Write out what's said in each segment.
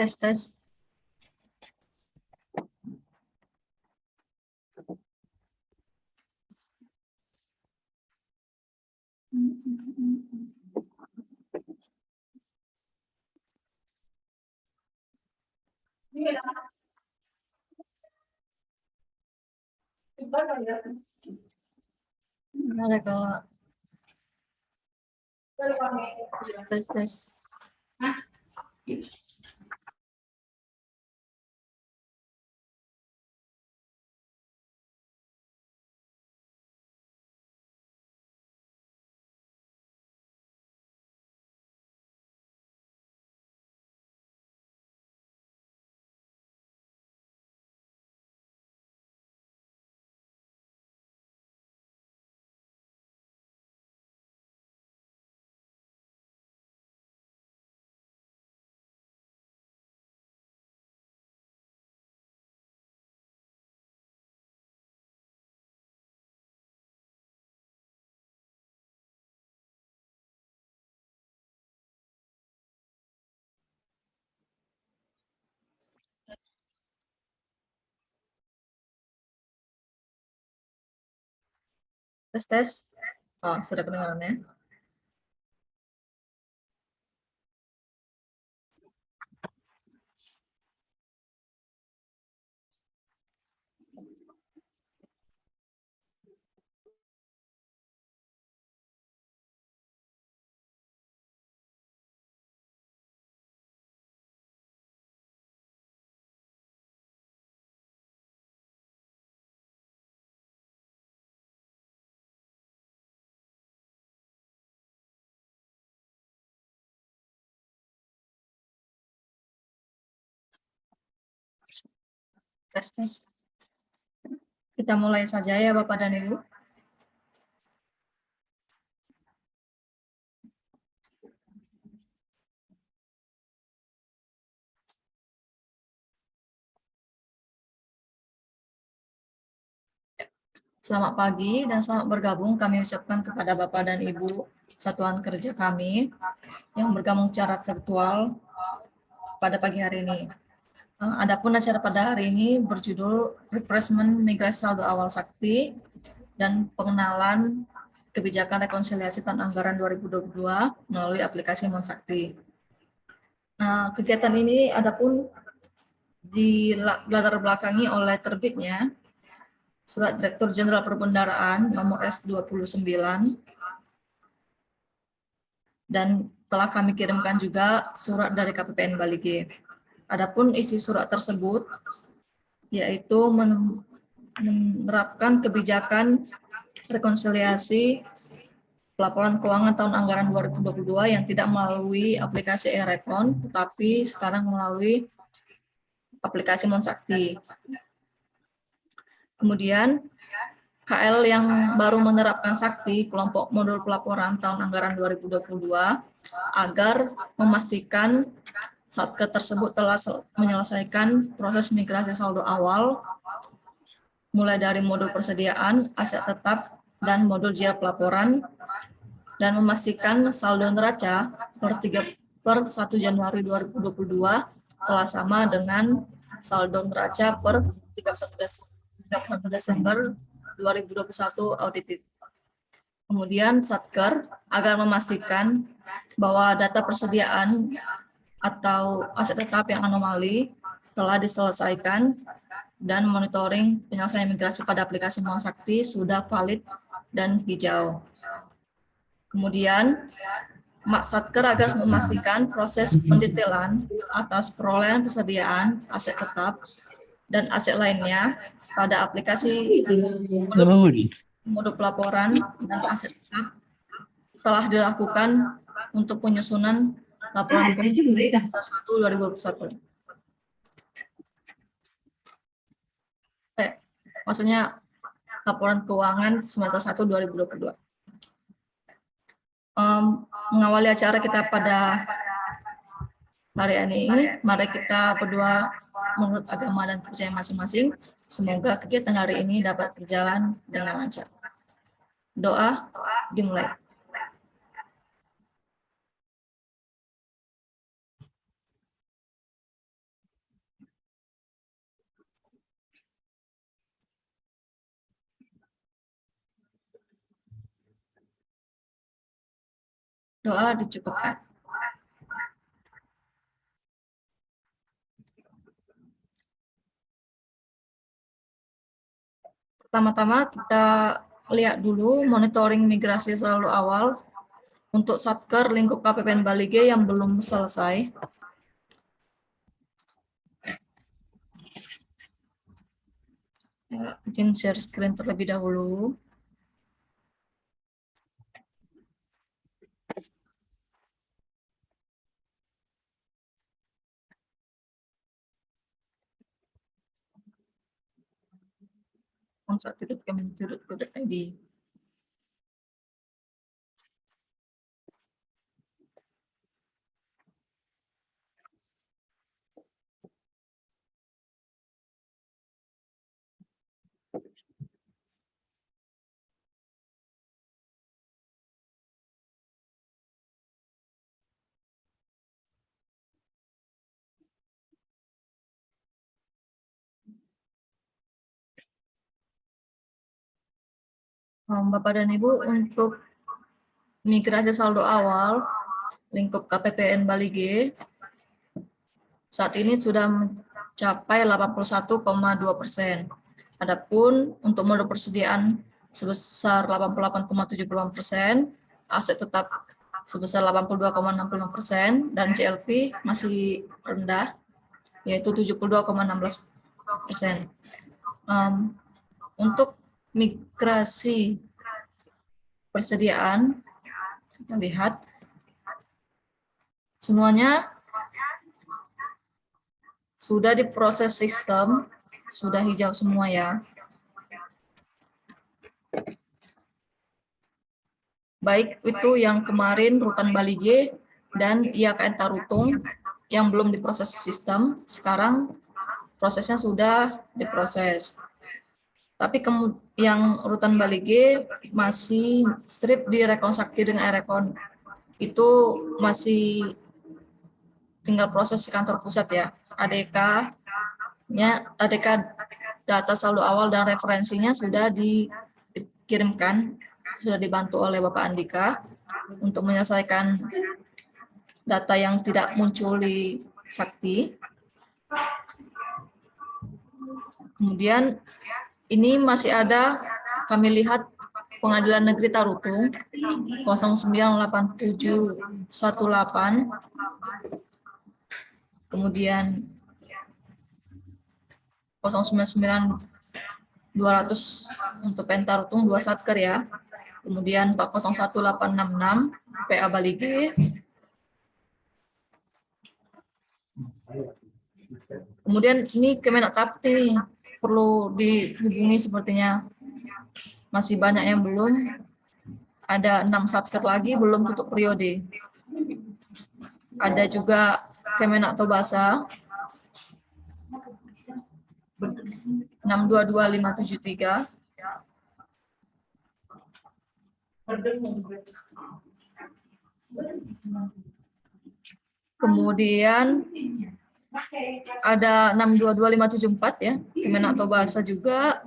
Tes, tes. Ada Kak. Tes, tes. Tes, tes. Oh, sudah kedengaran ya? Tes, tes. Kita mulai saja ya Bapak dan Ibu. Selamat pagi dan selamat bergabung kami ucapkan kepada Bapak dan Ibu satuan kerja kami yang bergabung secara virtual pada pagi hari ini. Adapun acara pada hari ini berjudul Refreshment Migrasi Saldo Awal Sakti dan pengenalan kebijakan rekonsiliasi tahun anggaran 2022 melalui aplikasi Monsakti. Nah, kegiatan ini adapun dilatar belakangi oleh terbitnya Surat Direktur Jenderal Perbendaharaan nomor S29 dan telah kami kirimkan juga surat dari KPPN Bali G. Adapun isi surat tersebut yaitu menerapkan kebijakan rekonsiliasi pelaporan keuangan tahun anggaran 2022 yang tidak melalui aplikasi e-Rekon, tetapi sekarang melalui aplikasi Monsakti. Kemudian KL yang baru menerapkan Sakti, kelompok modul pelaporan tahun anggaran 2022, agar memastikan Satker tersebut telah menyelesaikan proses migrasi saldo awal, mulai dari modul persediaan, aset tetap, dan modul JIA pelaporan, dan memastikan saldo neraca per 1 Januari 2022 telah sama dengan saldo neraca per 31 Desember 2021 audited. Kemudian Satker agar memastikan bahwa data persediaan atau aset tetap yang anomali telah diselesaikan dan monitoring penyelesaian migrasi pada aplikasi Monsakti sudah valid dan hijau. Kemudian Satker agar memastikan proses pendetailan atas perolehan persediaan aset tetap dan aset lainnya pada aplikasi modul pelaporan dan aset tetap telah dilakukan untuk penyusunan laporan 2021. Maksudnya laporan keuangan semester 1 2022. Mengawali acara kita pada hari ini, mari kita berdoa menurut agama dan kepercayaan masing-masing. Semoga kegiatan hari ini dapat berjalan dengan lancar. Doa dimulai. Doa dicukupkan. Pertama-tama kita lihat dulu monitoring migrasi saldo awal untuk Satker lingkup KPPN Bali G yang belum selesai. Ya, izin share screen terlebih dahulu. Kementerian.Kementerian.id. Bapak dan Ibu, untuk migrasi saldo awal lingkup KPPN Bali G saat ini sudah mencapai 81,2%. Adapun untuk mode persediaan sebesar 88,78%, aset tetap sebesar 82,65%, dan CLP masih rendah, yaitu 72,16%. Untuk migrasi persediaan, kita lihat semuanya sudah diproses sistem, sudah hijau semua ya. Baik itu yang kemarin Rutan Bali G dan IAKN Tarutung yang belum diproses sistem, sekarang prosesnya sudah diproses. Tapi yang Rutan Bali G masih strip direkonsakti dengan Erekon. Itu masih tinggal proses di kantor pusat ya. ADK data saldo awal dan referensinya sudah dikirimkan, sudah dibantu oleh Bapak Andika untuk menyelesaikan data yang tidak muncul di Sakti. Kemudian ini masih ada, kami lihat Pengadilan Negeri Tarutung 098718, kemudian 099200 untuk PN Tarutung 2 Satker ya, kemudian 401866 PA Bali G, kemudian ini Kemenak Taputi nih, perlu dihubungi sepertinya. Masih banyak yang belum, ada 6 Satker lagi belum tutup periode. Ada juga Kemenak Tobasa 622573. Kemudian ada 622574 ya, Kemenak Tobasa juga.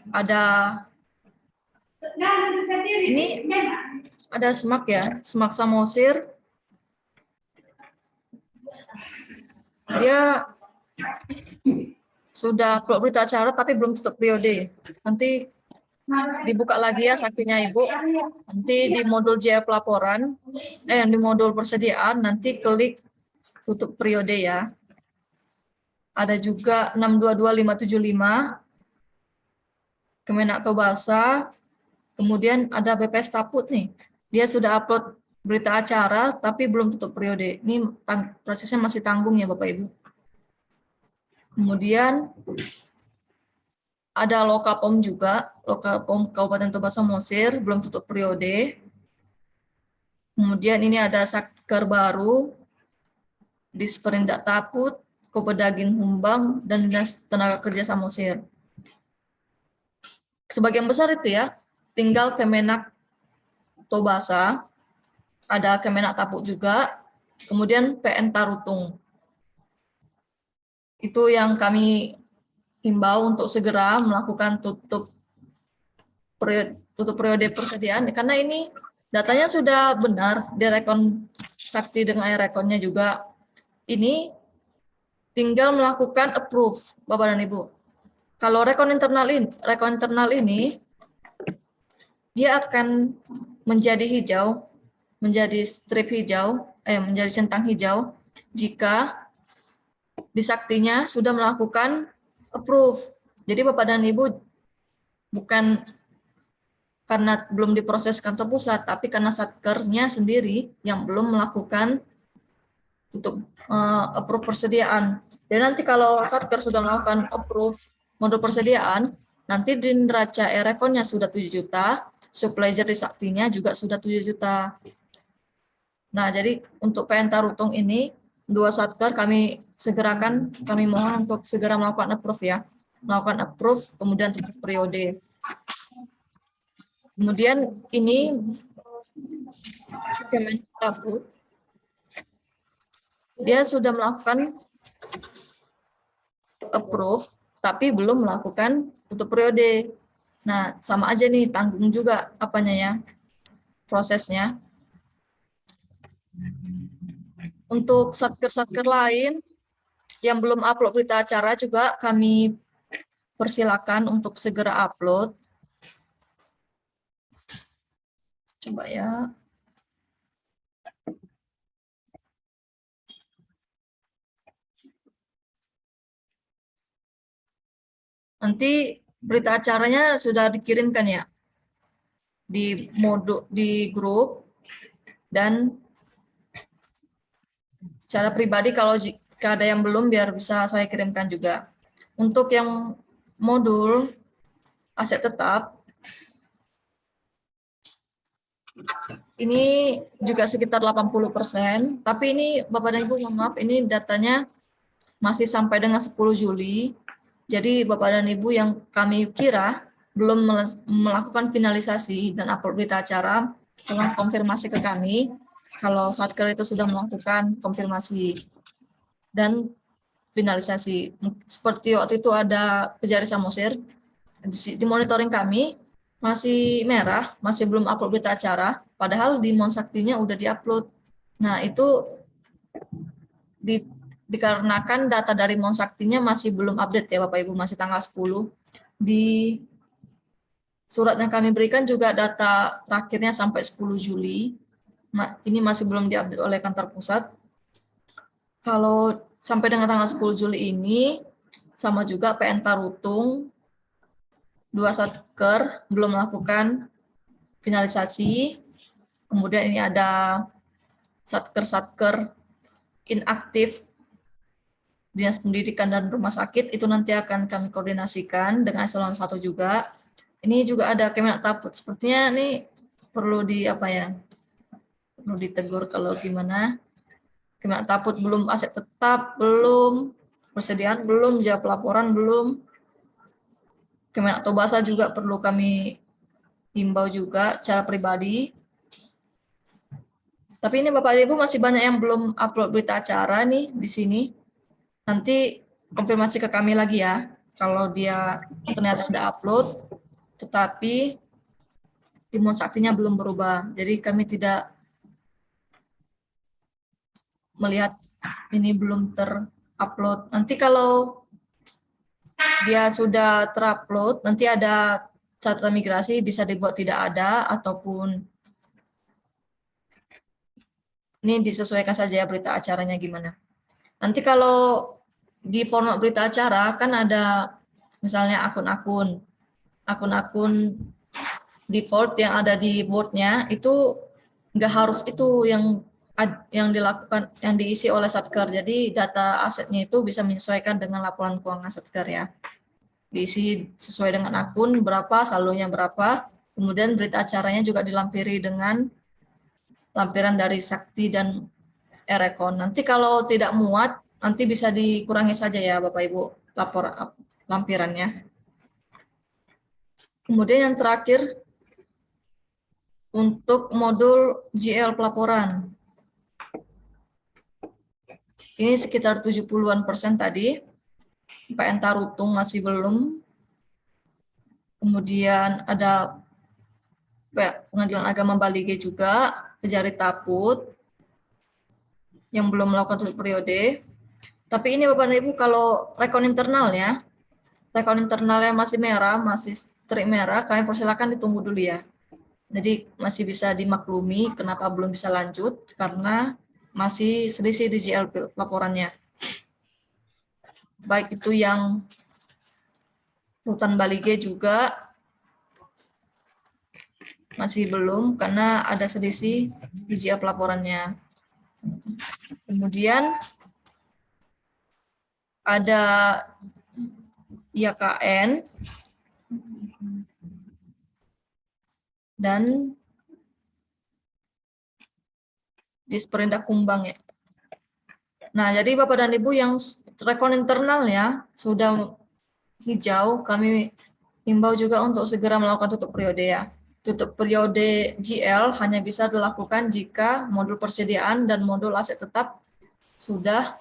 Ada ini ada SMAK ya, SMAK Samosir. Dia sudah keluar berita acara tapi belum tutup periode. Nanti dibuka lagi ya saktinya Ibu. Nanti di modul Jaya Pelaporan, di modul persediaan nanti klik tutup periode ya. Ada juga 622575 Kemenak Tobasa. Kemudian ada BPS Taput nih. Dia sudah upload berita acara tapi belum tutup periode. Ini prosesnya masih tanggung ya Bapak Ibu. Kemudian ada Lokapom juga, Lokapom Kabupaten Toba Samosir, belum tutup periode. Kemudian ini ada Satker baru, Disperindak Taput, Kopedagin Humbang, dan Dinas Tenaga Kerja Samosir. Sebagian besar itu ya, tinggal Kemenak Tobasa, ada Kemenak Taput juga, kemudian PN Tarutung. Itu yang kami himbau untuk segera melakukan tutup periode persediaan, karena ini Datanya sudah benar, di rekon Sakti dengan rekonnya juga. Ini tinggal melakukan approve, Bapak dan Ibu. Kalau rekon internal ini dia akan menjadi hijau, menjadi strip hijau, menjadi centang hijau jika di Saktinya sudah melakukan approve. Jadi Bapak dan Ibu bukan karena belum diproses kantor pusat, tapi karena satkernya sendiri yang belum melakukan untuk approve persediaan. Dan nanti kalau satker sudah melakukan approve modul persediaan, nanti di neraca rekonnya sudah 7 juta, subledger di Saktinya juga sudah 7 juta. Nah, jadi untuk PN Tarutung ini, 2 satker kami segerakan, kami mohon untuk segera melakukan approve ya. Melakukan approve, kemudian tutup periode. Kemudian ini Kementabut, dia sudah melakukan approve, tapi belum melakukan tutup periode. Nah, sama aja nih, tanggung juga apanya ya, prosesnya. Untuk satker-satker lain yang belum upload berita acara juga kami persilakan untuk segera upload. Coba ya. Nanti berita acaranya sudah dikirimkan ya di grup, dan secara pribadi kalau jika ada yang belum biar bisa saya kirimkan juga. Untuk yang modul aset tetap ini juga sekitar 80%, tapi ini Bapak dan Ibu mohon maaf, ini datanya masih sampai dengan 10 Juli. Jadi Bapak dan Ibu yang kami kira belum melakukan finalisasi dan upload berita acara, tolong konfirmasi ke kami kalau Satker itu sudah melakukan konfirmasi dan finalisasi. Seperti waktu itu ada Kejari Samosir, di monitoring kami masih merah, masih belum upload berita acara, padahal di Monsaktinya udah diupload. Nah, itu dikarenakan data dari Monsaktinya masih belum update ya Bapak Ibu, masih tanggal 10. Di surat yang kami berikan juga data terakhirnya sampai 10 Juli. Ini masih belum diupdate oleh kantor pusat. Kalau sampai dengan tanggal 10 Juli ini, sama juga PN Tarutung, 2 satker belum melakukan finalisasi. Kemudian ini ada satker-satker inaktif Dinas Pendidikan dan Rumah Sakit, itu nanti akan kami koordinasikan dengan eselon 1 juga. Ini juga ada Kementabut, sepertinya ini perlu perlu ditegur kalau gimana. Kementabut belum aset tetap, belum persediaan, belum jawab laporan, belum. Kemenatobasa juga perlu kami himbau juga secara pribadi. Tapi ini Bapak Ibu masih banyak yang belum upload berita acara nih di sini. Nanti konfirmasi ke kami lagi ya. Kalau dia ternyata udah upload, tetapi timun saktinya belum berubah. Jadi kami tidak melihat ini belum terupload. Nanti kalau dia sudah terupload, nanti ada catatan migrasi bisa dibuat tidak ada, ataupun ini disesuaikan saja ya berita acaranya gimana. Nanti kalau di format berita acara kan ada misalnya akun-akun default yang ada di boardnya, itu nggak harus itu yang dilakukan, yang diisi oleh Satker. Jadi data asetnya itu bisa menyesuaikan dengan laporan keuangan Satker ya. Diisi sesuai dengan akun berapa, saldonya berapa, kemudian berita acaranya juga dilampiri dengan lampiran dari Sakti dan Erekon. Nanti kalau tidak muat, nanti bisa dikurangi saja ya Bapak Ibu lampirannya. Kemudian yang terakhir, untuk modul GL pelaporan. Ini sekitar 70-an% tadi. PN Tarutung masih belum. Kemudian ada Pengadilan Agama Bali G juga, Kejari Taput, yang belum melakukan tutup periode. Tapi ini Bapak dan Ibu, kalau rekon internalnya, rekon internalnya masih merah, masih strik merah, kami persilakan ditunggu dulu ya. Jadi masih bisa dimaklumi kenapa belum bisa lanjut, karena masih selisih di GL laporannya. Baik itu yang Rutan Bali G juga masih belum, karena ada selisih di GL pelaporannya. Kemudian ada IAKN dan Disperindak Kumbang ya. Nah, jadi Bapak dan Ibu yang rekon internal ya sudah hijau, kami himbau juga untuk segera melakukan tutup periode ya. Tutup periode GL hanya bisa dilakukan jika modul persediaan dan modul aset tetap sudah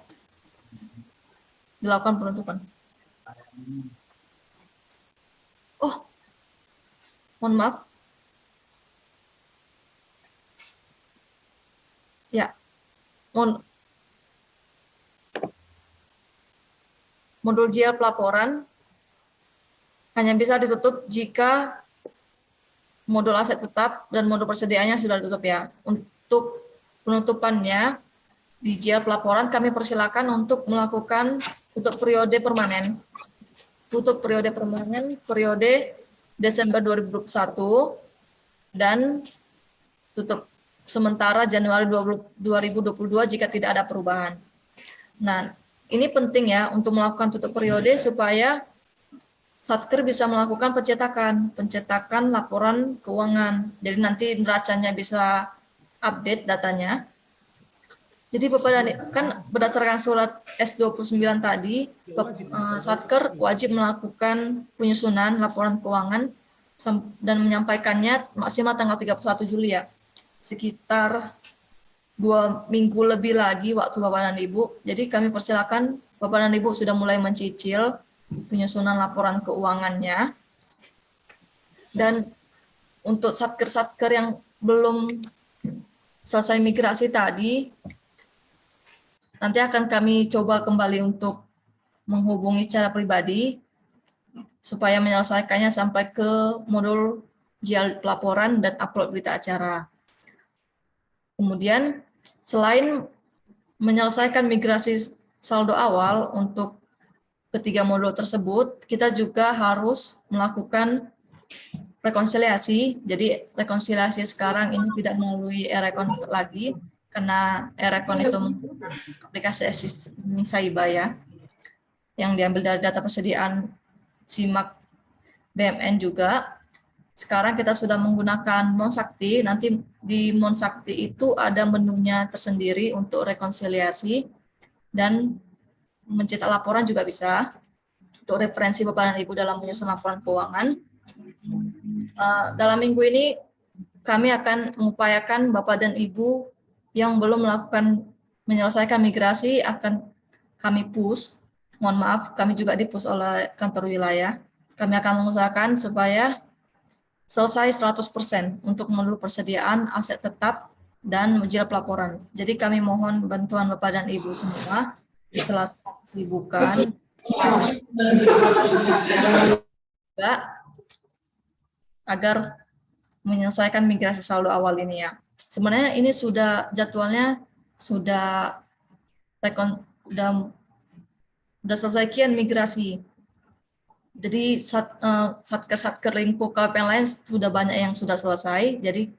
dilakukan penutupan. Oh, mohon maaf. Ya, modul GL pelaporan hanya bisa ditutup jika modul aset tetap dan modul persediaannya sudah ditutup ya. Untuk penutupannya di GL pelaporan kami persilakan untuk melakukan tutup periode permanen. Tutup periode permanen periode Desember 2021 dan tutup sementara Januari 2022 jika tidak ada perubahan. Nah, ini penting ya untuk melakukan tutup periode supaya Satker bisa melakukan pencetakan laporan keuangan. Jadi nanti neracanya bisa update datanya. Jadi Bapak dan kan berdasarkan surat S29 tadi, Satker wajib melakukan penyusunan laporan keuangan dan menyampaikannya maksimal tanggal 31 Juli ya. Sekitar 2 minggu lebih lagi waktu Bapak dan Ibu. Jadi kami persilakan Bapak dan Ibu sudah mulai mencicil penyusunan laporan keuangannya. Dan untuk satker-satker yang belum selesai migrasi tadi, nanti akan kami coba kembali untuk menghubungi secara pribadi supaya menyelesaikannya sampai ke modul GL pelaporan dan upload berita acara. Kemudian selain menyelesaikan migrasi saldo awal untuk ketiga modul tersebut, kita juga harus melakukan rekonsiliasi. Jadi rekonsiliasi sekarang ini tidak melalui e-rekon lagi, karena e-rekon itu aplikasi Saiba ya, yang diambil dari data persediaan SIMAK BMN juga. Sekarang kita sudah menggunakan Monsakti, nanti di Monsakti itu ada menunya tersendiri untuk rekonsiliasi, dan mencetak laporan juga bisa, untuk referensi Bapak dan Ibu dalam menyusun laporan keuangan. Dalam minggu ini kami akan mengupayakan Bapak dan Ibu yang belum melakukan menyelesaikan migrasi akan kami push. Mohon maaf, kami juga di-push oleh kantor wilayah. Kami akan mengusahakan supaya selesai 100% untuk modul persediaan aset tetap dan menjerat pelaporan. Jadi kami mohon bantuan Bapak dan Ibu semua di sela-sela kesibukan agar menyelesaikan migrasi saldo awal ini ya. Sebenarnya ini sudah jadwalnya sudah selesai kian migrasi. Jadi satker lingkup KWP yang lain sudah banyak yang sudah selesai. Jadi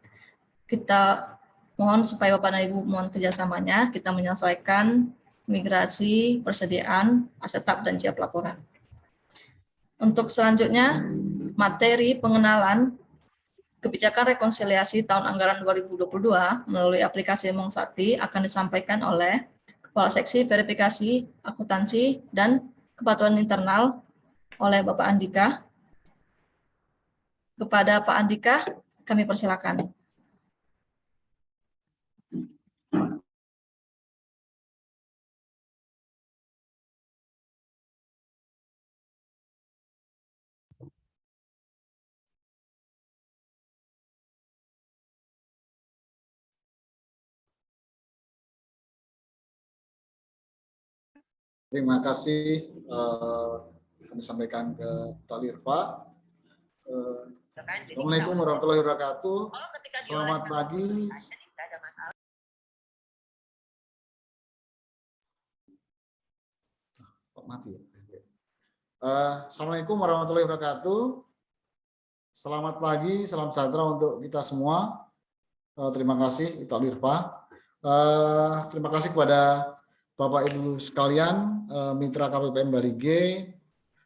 kita mohon supaya Bapak dan Ibu mohon kerjasamanya, kita menyelesaikan migrasi persediaan aset tetap dan siap laporan. Untuk selanjutnya, materi pengenalan kebijakan rekonsiliasi tahun anggaran 2022 melalui aplikasi Mongsakti akan disampaikan oleh Kepala Seksi Verifikasi Akuntansi dan Kepatuhan Internal oleh Bapak Andika. Kepada Pak Andika, kami persilakan. Terima kasih kami sampaikan ke Talirpa. Assalamualaikum warahmatullahi wabarakatuh. Selamat pagi. Kok mati ya? Assalamualaikum warahmatullahi wabarakatuh. Selamat pagi, salam sejahtera untuk kita semua. Terima kasih Talirpa. Terima kasih kepada Bapak Ibu sekalian, mitra KPPN Bali G.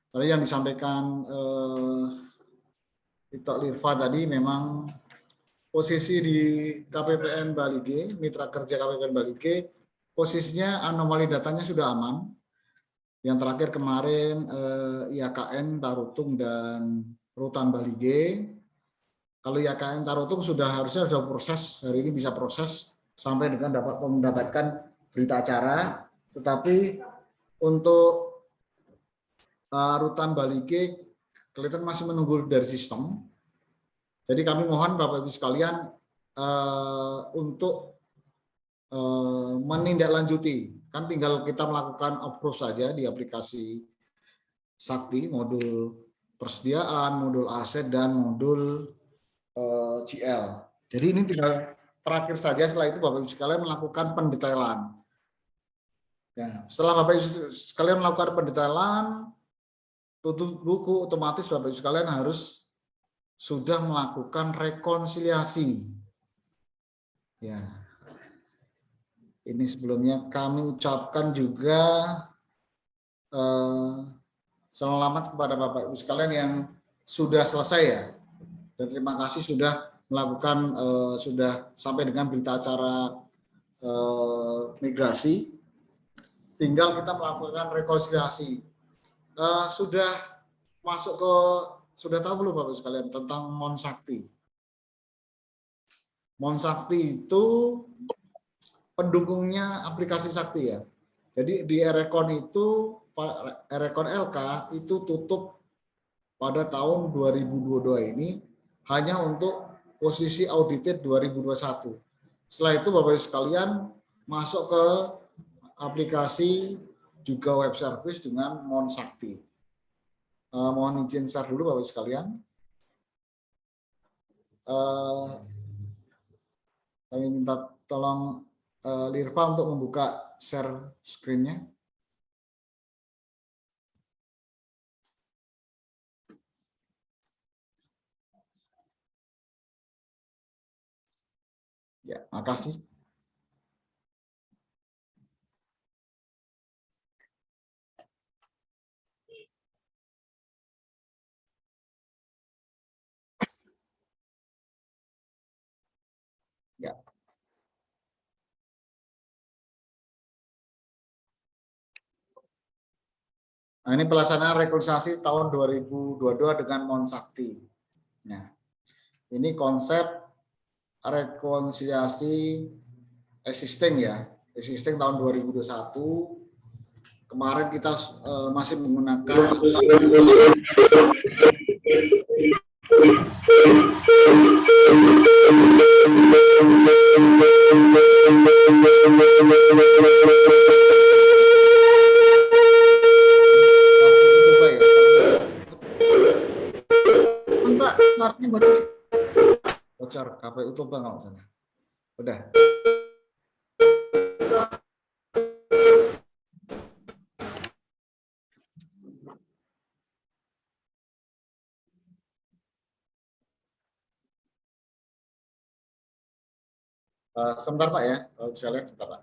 Tadi yang disampaikan Talirpa tadi memang posisi di KPPN Bali G, mitra kerja KPPN Bali G, posisinya anomali datanya sudah aman. Yang terakhir kemarin IAKN Tarutung dan Rutan Bali G. Kalau IAKN Tarutung harusnya sudah proses, hari ini bisa proses sampai dengan dapat mendapatkan berita acara, tetapi untuk Rutan Bali G kelihatan masih menunggu dari sistem. Jadi kami mohon Bapak Ibu sekalian untuk menindaklanjuti, kan tinggal kita melakukan approve saja di aplikasi Sakti, modul persediaan, modul aset, dan modul GL. Jadi ini tinggal terakhir saja, setelah itu Bapak Ibu sekalian melakukan pendetailan. Ya, setelah Bapak Ibu sekalian melakukan pendetailan, tutup buku, otomatis Bapak Ibu sekalian harus sudah melakukan rekonsiliasi. Ya, ini sebelumnya kami ucapkan juga selamat kepada Bapak Ibu sekalian yang sudah selesai ya. Dan terima kasih sudah melakukan, sudah sampai dengan berita acara migrasi. Tinggal kita melakukan rekonsiliasi. Sudah masuk ke, sudah tahu belum Bapak Ibu sekalian tentang Monsakti? Monsakti itu pendukungnya aplikasi Sakti ya. Jadi di Erekon itu, Erekon LK itu tutup pada tahun 2022 ini hanya untuk posisi audited 2021. Setelah itu Bapak Ibu sekalian masuk ke aplikasi juga web service dengan Monsakti. Mohon izin share dulu Bapak Ibu sekalian. Kami minta tolong Lirva untuk membuka share screen-nya. Ya, makasih. Ya. Nah, ini pelaksanaan rekonsiliasi tahun 2022 dengan Monsakti. Nah, ini konsep rekonsiliasi existing ya, existing tahun 2021. Kemarin kita masih menggunakan suaranya bocor. Bocor, KPU tuh nggak masalah. Udah. Sebentar Pak ya, kalau bisa lihat sebentar Pak.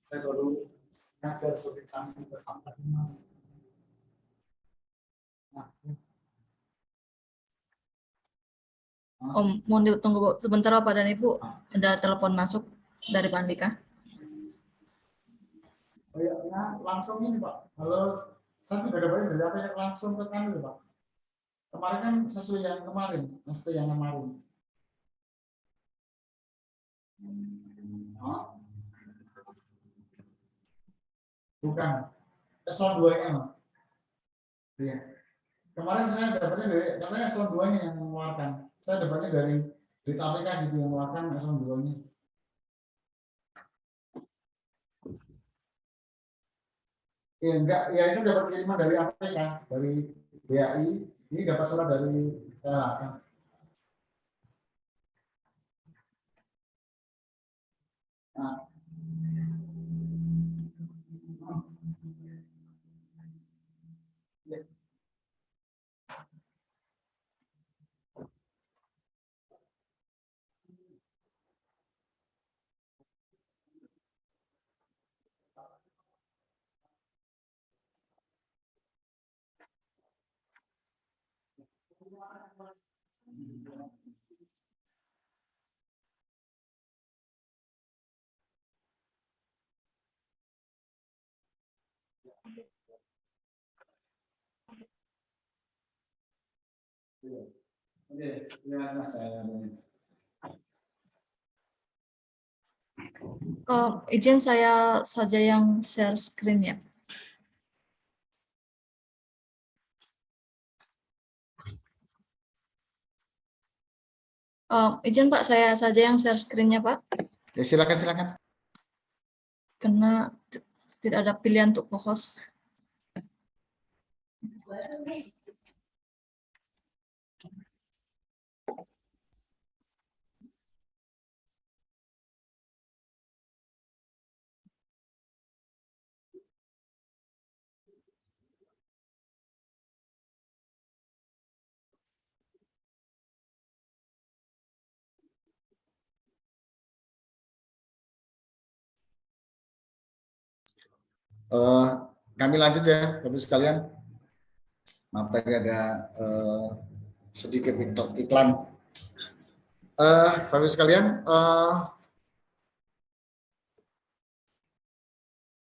Saya baru ngajar sertifikasi bersama Mas. Om, mohon ditunggu sebentar Bapak dan Ibu, ada telepon masuk dari Pak Andika. Oh iya, langsung ini Pak. Halo, saya tidak ada banyak dari apa yang langsung ke kami Pak. Kemarin kan sesuai yang kemarin, mesti yang kemarin. Oh. Bukan, eselon 2-nya Pak. Iya. Kemarin saya dapatnya dari, katanya eselon 2-nya yang mengeluarkan. Saya dapatnya dari KPK gitu yang mengeluarkan eselon 2-nya. Ya enggak, ya saya dapat kiriman dari APK, dari BAI, ini dapat surat dari LHK. Nah, oke, ya, saya Izin saya saja yang share screen ya. Izin Pak, saya saja yang share screen-nya Pak, ya, silakan. karena tidak ada pilihan untuk co-host. Kami lanjut ya, Bapak sekalian. Maaf tadi ada sedikit iklan. Bapak sekalian,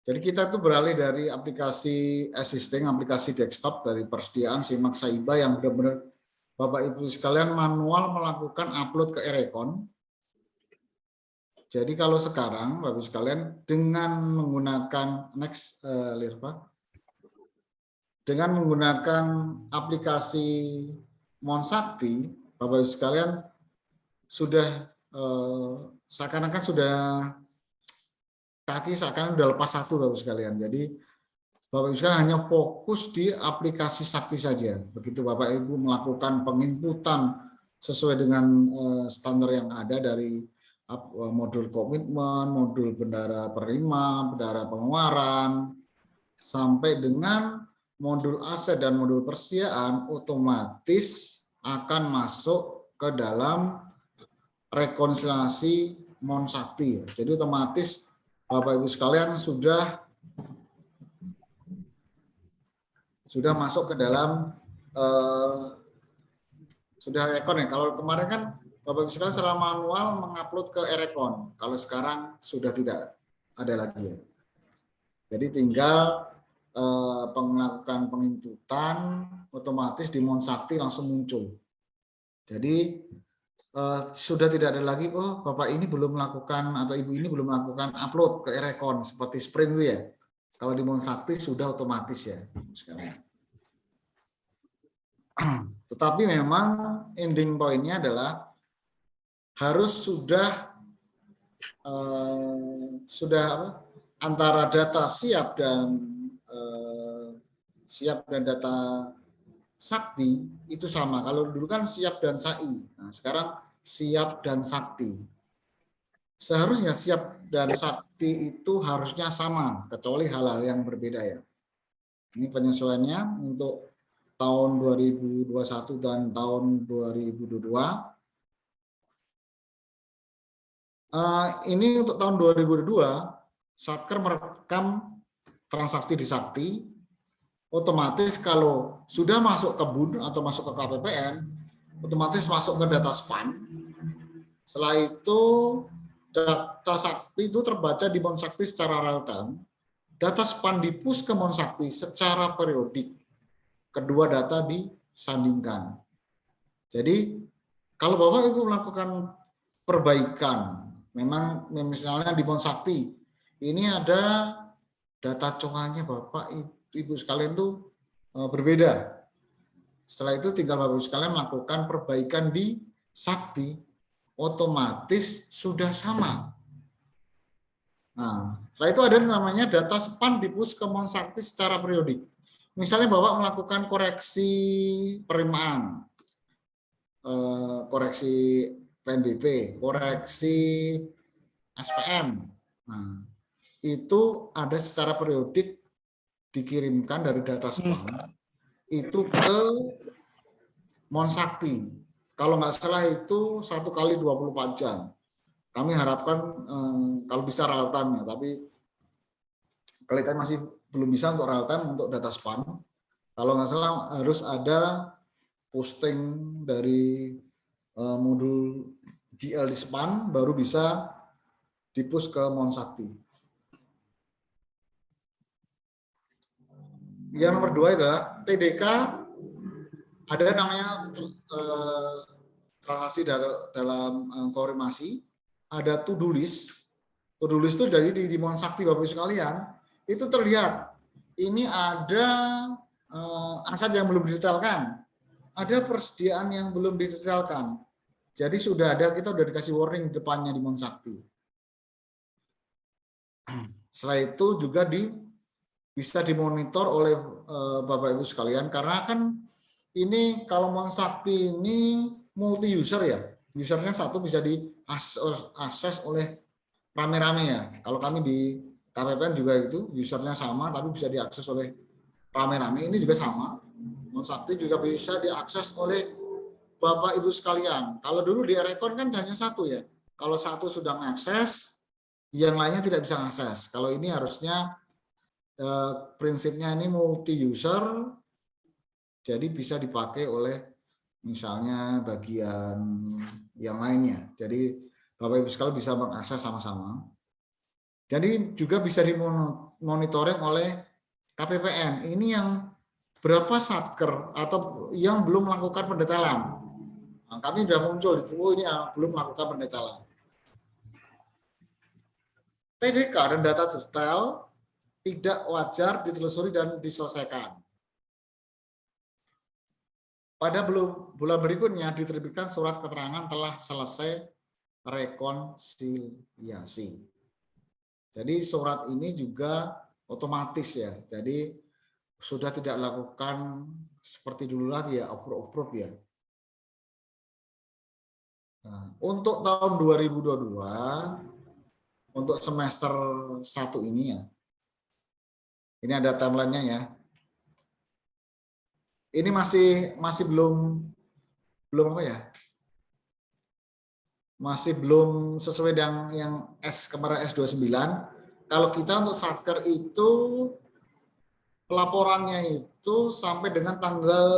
jadi kita tuh beralih dari aplikasi existing, aplikasi desktop dari persediaan Simak Saiba yang benar-benar Bapak Ibu sekalian manual melakukan upload ke Erecon. Jadi kalau sekarang Bapak Ibu sekalian dengan menggunakan dengan menggunakan aplikasi Monsakti, Bapak Ibu sekalian sudah seakan-akan sudah kaki seakan sudah lepas satu Bapak Ibu sekalian. Jadi Bapak Ibu sekalian hanya fokus di aplikasi Sakti saja. Begitu Bapak Ibu melakukan penginputan sesuai dengan standar yang ada dari modul komitmen, modul bendara penerima, bendara pengeluaran, sampai dengan modul aset dan modul persediaan, otomatis akan masuk ke dalam rekonsiliasi Monsakti. Jadi otomatis Bapak Ibu sekalian sudah masuk ke dalam sudah Erecon ya. Kalau kemarin kan Bapak Ibu sekalian secara manual mengupload ke Erecon. Kalau sekarang sudah tidak ada lagi ya. Jadi tinggal melakukan penginputan otomatis di Monsakti langsung muncul. Jadi sudah tidak ada lagi, oh Bapak ini belum melakukan atau Ibu ini belum melakukan upload ke Erecon seperti Spring itu ya. Kalau di Monsakti sudah otomatis ya sekarang. Tetapi memang ending pointnya adalah harus sudah antara data siap dan data sakti itu sama. Kalau dulu kan siap dan SAI, nah sekarang siap dan sakti. Seharusnya siap dan sakti itu harusnya sama, kecuali hal-hal yang berbeda ya. Ini penyesuaiannya untuk tahun 2021 dan tahun 2022. Ini untuk tahun 2022, Satker merekam transaksi di Sakti, otomatis kalau sudah masuk ke BUN atau masuk ke KPPN, otomatis masuk ke data SPAN. Setelah itu, data Sakti itu terbaca di Monsakti secara real time, data SPAN di-push ke Monsakti secara periodik. Kedua data disandingkan. Jadi, kalau Bapak Ibu melakukan perbaikan, memang misalnya di Monsakti, ini ada data coannya Bapak Ibu sekalian itu berbeda. Setelah itu tinggal Bapak Ibu sekalian melakukan perbaikan di Sakti, otomatis sudah sama. Nah, setelah itu ada namanya data span di-push ke Monsakti secara periodik. Misalnya Bapak melakukan koreksi penerimaan, koreksi PNBP, koreksi SPM. Nah, itu ada secara periodik dikirimkan dari data span itu ke Monsakti. Kalau nggak salah itu 1 kali 24 jam. Kami harapkan kalau bisa real time ya, tapi kalian masih belum bisa untuk real time untuk data span. Kalau nggak salah harus ada posting dari modul GL di span baru bisa di-push ke Monsakti. Yang nomor 2 adalah TDK, ada namanya transaksi dalam konfirmasi, ada to-do list. To-do list itu dari di Monsakti Bapak Ibu sekalian, itu terlihat ini ada aset yang belum didetailkan, ada persediaan yang belum didetailkan. Jadi sudah ada, kita sudah dikasih warning di depannya di Monsakti. Setelah itu juga bisa dimonitor oleh Bapak Ibu sekalian, karena kan ini kalau Monsakti ini multi user ya, usernya satu bisa diakses oleh rame-rame ya. Kalau kami di KPPN juga itu usernya sama, tapi bisa diakses oleh rame-rame. Ini juga sama. Monsakti juga bisa diakses oleh Bapak Ibu sekalian. Kalau dulu di Erekon kan hanya satu ya. Kalau satu sudah mengakses, yang lainnya tidak bisa mengakses. Kalau ini harusnya prinsipnya ini multi user, jadi bisa dipakai oleh misalnya bagian yang lainnya. Jadi Bapak Ibu sekalian bisa mengakses sama-sama. Jadi juga bisa dimonitoring oleh KPPN. Ini yang berapa satker atau yang belum melakukan pendetailan. Nah, kami sudah muncul itu, ini yang belum melakukan pendetailan. TDK dan data detail tidak wajar ditelusuri dan diselesaikan. Pada bulan berikutnya diterbitkan surat keterangan telah selesai rekonsiliasi. Jadi surat ini juga otomatis ya. Jadi sudah tidak lakukan seperti dulu lagi ya, approve ya. Nah, untuk tahun 2022, untuk semester 1 ini ya, ini ada timeline-nya ya. Ini masih belum apa ya? Masih belum sesuai dengan yang kemarin S29. Kalau kita untuk satker itu pelaporannya itu sampai dengan tanggal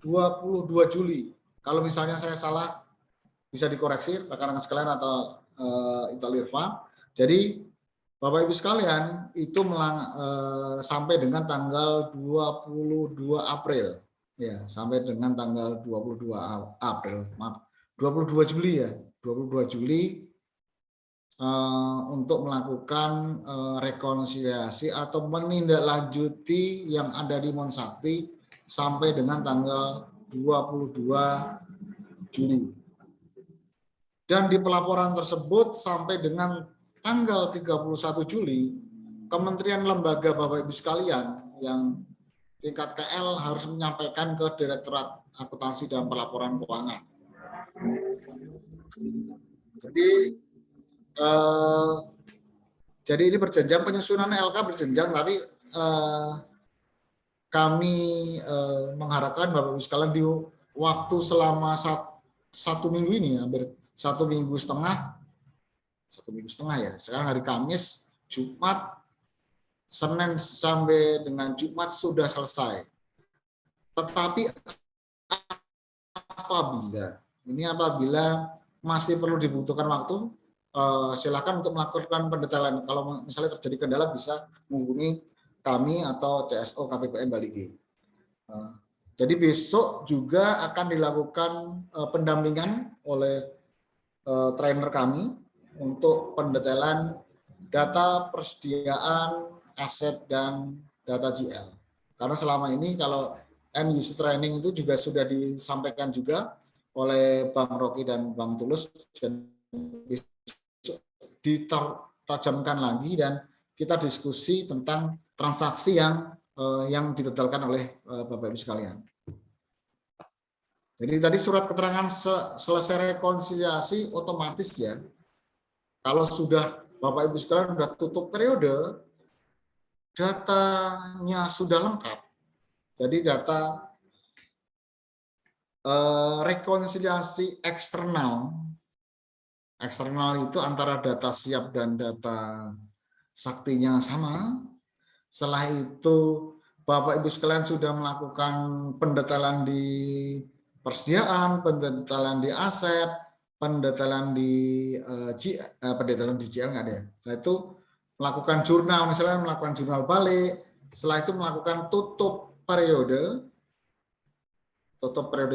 22 Juli. Kalau misalnya saya salah bisa dikoreksi rekan-rekan sekalian atau Italirva. Jadi Bapak Ibu sekalian itu sampai dengan tanggal 22 April ya, sampai dengan tanggal 22 April, maaf, 22 Juli ya, 22 Juli untuk melakukan rekonsiliasi atau menindaklanjuti yang ada di Monsakti sampai dengan tanggal 22 Juli. Dan di pelaporan tersebut sampai dengan tanggal 31 Juli, kementerian lembaga Bapak Ibu sekalian yang tingkat KL harus menyampaikan ke Direktorat Akuntansi dan Pelaporan Keuangan. Jadi ini berjenjang, penyusunan LK berjenjang, tapi kami mengharapkan Bapak Ibu sekalian di waktu selama 1 minggu ini, hampir 1,5 minggu, 1,5 minggu ya. Sekarang hari Kamis, Jumat, Senin sampai dengan Jumat sudah selesai. Tetapi apabila masih perlu dibutuhkan waktu, silakan untuk melakukan pendetailan. Kalau misalnya terjadi kendala bisa menghubungi kami atau CSO KPPN Bali G. Jadi besok juga akan dilakukan pendampingan oleh trainer kami untuk pendetailan data persediaan aset dan data GL. Karena selama ini kalau end user training itu juga sudah disampaikan juga oleh Bang Rocky dan Bang Tulus, dan tajamkan lagi dan kita diskusi tentang transaksi yang didetailkan oleh Bapak Ibu sekalian. Jadi tadi surat keterangan selesai rekonsiliasi otomatis ya. Kalau sudah Bapak Ibu sekalian sudah tutup periode, datanya sudah lengkap. Jadi data rekonsiliasi eksternal itu antara data siap dan data saktinya sama. Setelah itu Bapak Ibu sekalian sudah melakukan pendetailan di persediaan, pendetailan di aset, pendetailan di GL nggak ada ya. Setelah itu melakukan jurnal, misalnya melakukan jurnal balik. Setelah itu melakukan tutup periode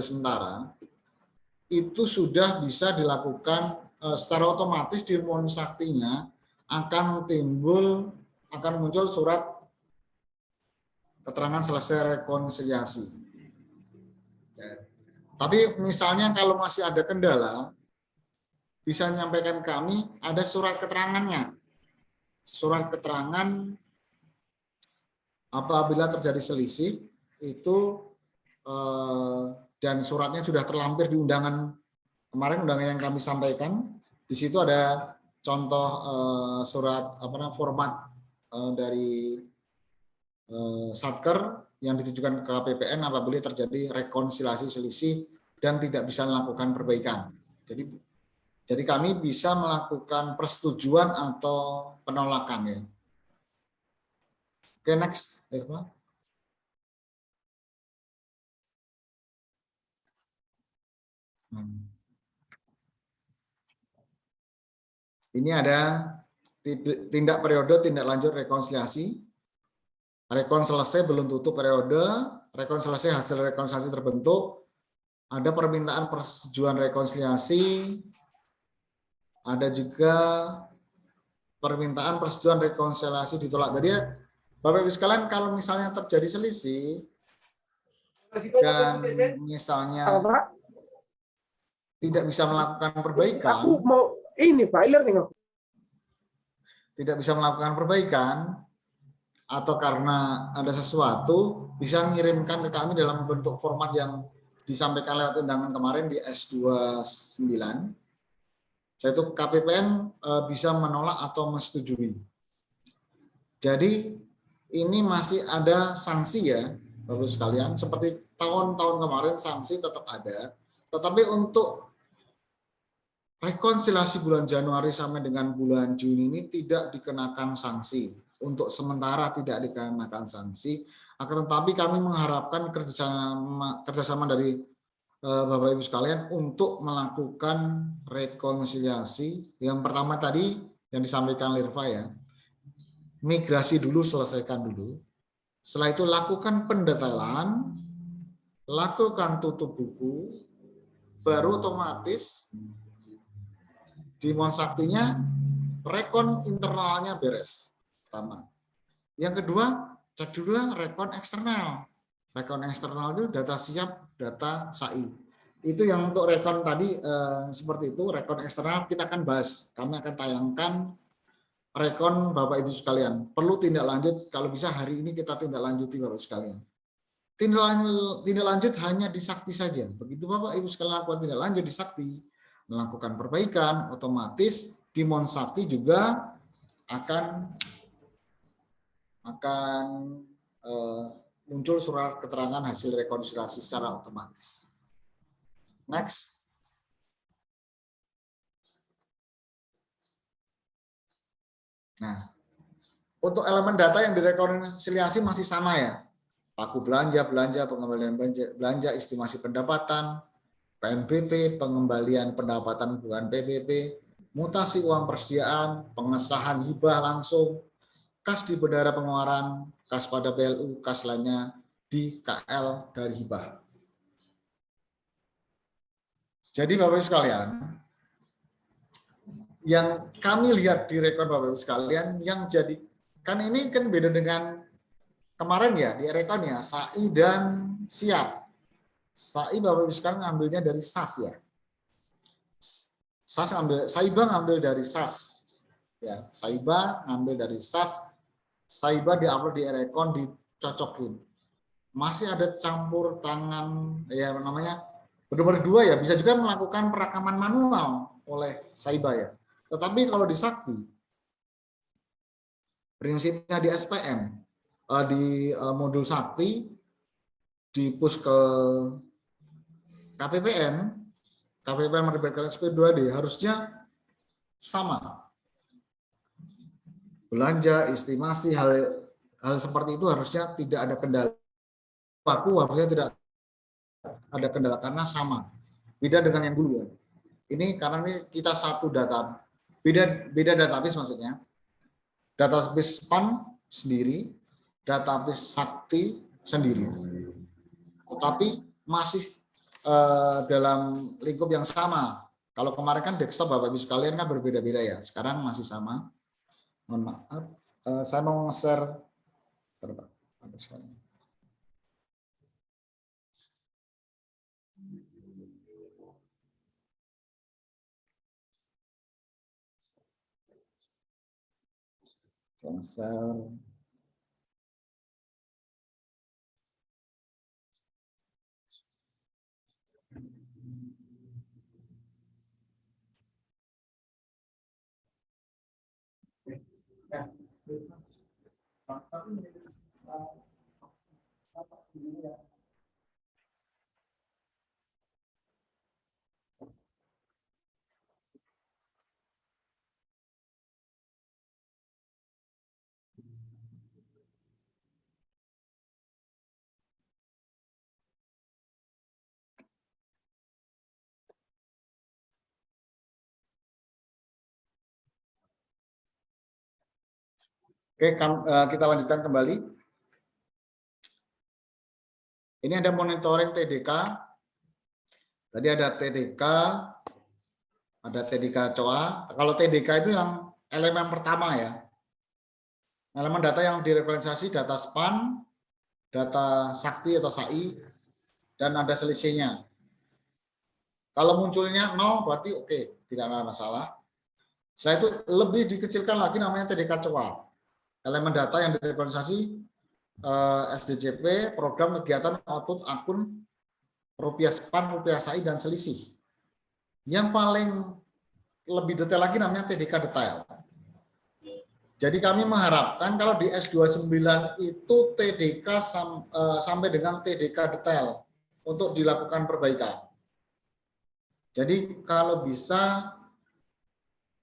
sementara, itu sudah bisa dilakukan secara otomatis di mon saktinya akan muncul surat keterangan selesai rekonsiliasi. Ya. Tapi misalnya kalau masih ada kendala, bisa menyampaikan kami ada surat keterangannya. Surat keterangan apabila terjadi selisih itu dan suratnya sudah terlampir di undangan kemarin, undangan yang kami sampaikan. Di situ ada contoh surat format dari Satker yang ditujukan ke KPPN apabila terjadi rekonsiliasi selisih dan tidak bisa melakukan perbaikan. Jadi kami bisa melakukan persetujuan atau penolakan ya. Oke, next, Irma. Ini ada tindak periode, tindak lanjut rekonsiliasi. Rekon selesai belum tutup periode, rekon selesai hasil rekonsiliasi terbentuk, ada permintaan persetujuan rekonsiliasi, ada juga permintaan persetujuan rekonsiliasi ditolak. Jadi Bapak Ibu sekalian, kalau misalnya terjadi selisih dan misalnya tidak bisa melakukan perbaikan, aku mau ini Pak e-learning aku. Tidak bisa melakukan perbaikan atau karena ada sesuatu, bisa mengirimkan ke kami dalam bentuk format yang disampaikan lewat undangan kemarin di S29. Yaitu KPPN bisa menolak atau menyetujui. Jadi ini masih ada sanksi ya, Bapak sekalian. Seperti tahun-tahun kemarin sanksi tetap ada, tetapi untuk rekonsiliasi bulan Januari sampai dengan bulan Juni ini tidak dikenakan sanksi. Untuk sementara tidak dikenakan sanksi, akan tetapi kami mengharapkan kerjasama dari Bapak Ibu sekalian untuk melakukan rekonsiliasi. Yang pertama tadi yang disampaikan Lirva ya, migrasi dulu, selesaikan dulu. Setelah itu lakukan pendetailan, lakukan tutup buku, baru otomatis di mon saktinya rekon internalnya beres. Pertama. Yang kedua, cek dulu rekon eksternal. Rekon eksternal itu data siap, data SAI. Itu yang untuk rekon tadi seperti itu. Rekon eksternal kita akan bahas. Kami akan tayangkan rekon Bapak Ibu sekalian. Perlu tindak lanjut, kalau bisa hari ini kita tindak lanjuti Bapak Ibu sekalian. Tindak lanjut hanya di Sakti saja. Begitu Bapak Ibu sekalian lakukan tindak lanjut di Sakti, melakukan perbaikan, otomatis di mon Sakti juga akan muncul surat keterangan hasil rekonsiliasi secara otomatis. Next. Nah, untuk elemen data yang direkonsiliasi masih sama ya. Paku belanja, pengembalian belanja, estimasi pendapatan, PNBP, pengembalian pendapatan bukan PBB, mutasi uang persediaan, pengesahan hibah langsung, kas di bendara pengeluaran, kas pada PLU, kas lainnya di KL dari hibah. Jadi Bapak Ibu sekalian, yang kami lihat di rekon Bapak Ibu sekalian, yang jadi, kan ini kan beda dengan kemarin ya, di rekon ya, SAI dan siap. SAI Bapak Ibu sekalian ngambilnya dari SAS ya. SAS ambil, SAIBA ngambil dari SAS. Ya, Saiba ngambil dari SAS, Saiba diupload di Erecon, dicocokin. Masih ada campur tangan, ya namanya benar-benar dua ya, bisa juga melakukan perekaman manual oleh Saiba ya. Tetapi kalau di Sakti, prinsipnya di SPM, di modul Sakti, di push ke KPPN menerbitkan SP2D harusnya sama. Belanja, estimasi, hal seperti itu harusnya tidak ada kendala. Aku harusnya tidak ada kendala karena sama. Beda dengan yang dulu ya. Ini karena ini kita satu data, beda database maksudnya. Database SPAN sendiri, database Sakti sendiri. Tetapi masih dalam lingkup yang sama. Kalau kemarin kan desktop Bapak Ibu sekalian kan berbeda-beda ya. Sekarang masih sama. Mohon maaf, saya mau nge-share. Share. Oke, kita lanjutkan kembali. Ini ada monitoring TDK. Tadi ada TDK, ada TDK COA. Kalau TDK itu yang elemen pertama ya. Elemen data yang direferensiasi data SPAN, data Sakti atau SAI, dan ada selisihnya. Kalau munculnya 0 berarti oke, tidak ada masalah. Setelah itu lebih dikecilkan lagi namanya TDK COA. Elemen data yang direferensiasi SDCP, program kegiatan output akun rupiah SPAN, rupiah SAI, dan selisih. Yang paling lebih detail lagi namanya TDK detail. Jadi kami mengharapkan kalau di S29 itu TDK sampai dengan TDK detail untuk dilakukan perbaikan. Jadi kalau bisa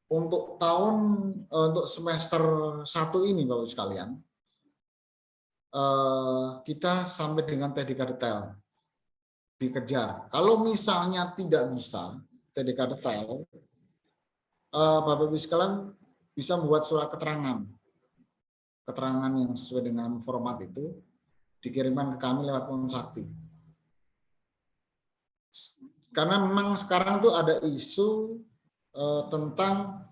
untuk untuk semester 1 ini Bapak sekalian, kita sampai dengan TDK detail dikejar. Kalau misalnya tidak bisa TDK detail, Bapak Ibu sekalian bisa membuat surat keterangan yang sesuai dengan format itu dikirimkan ke kami lewat Sakti. Karena memang sekarang tuh ada isu tentang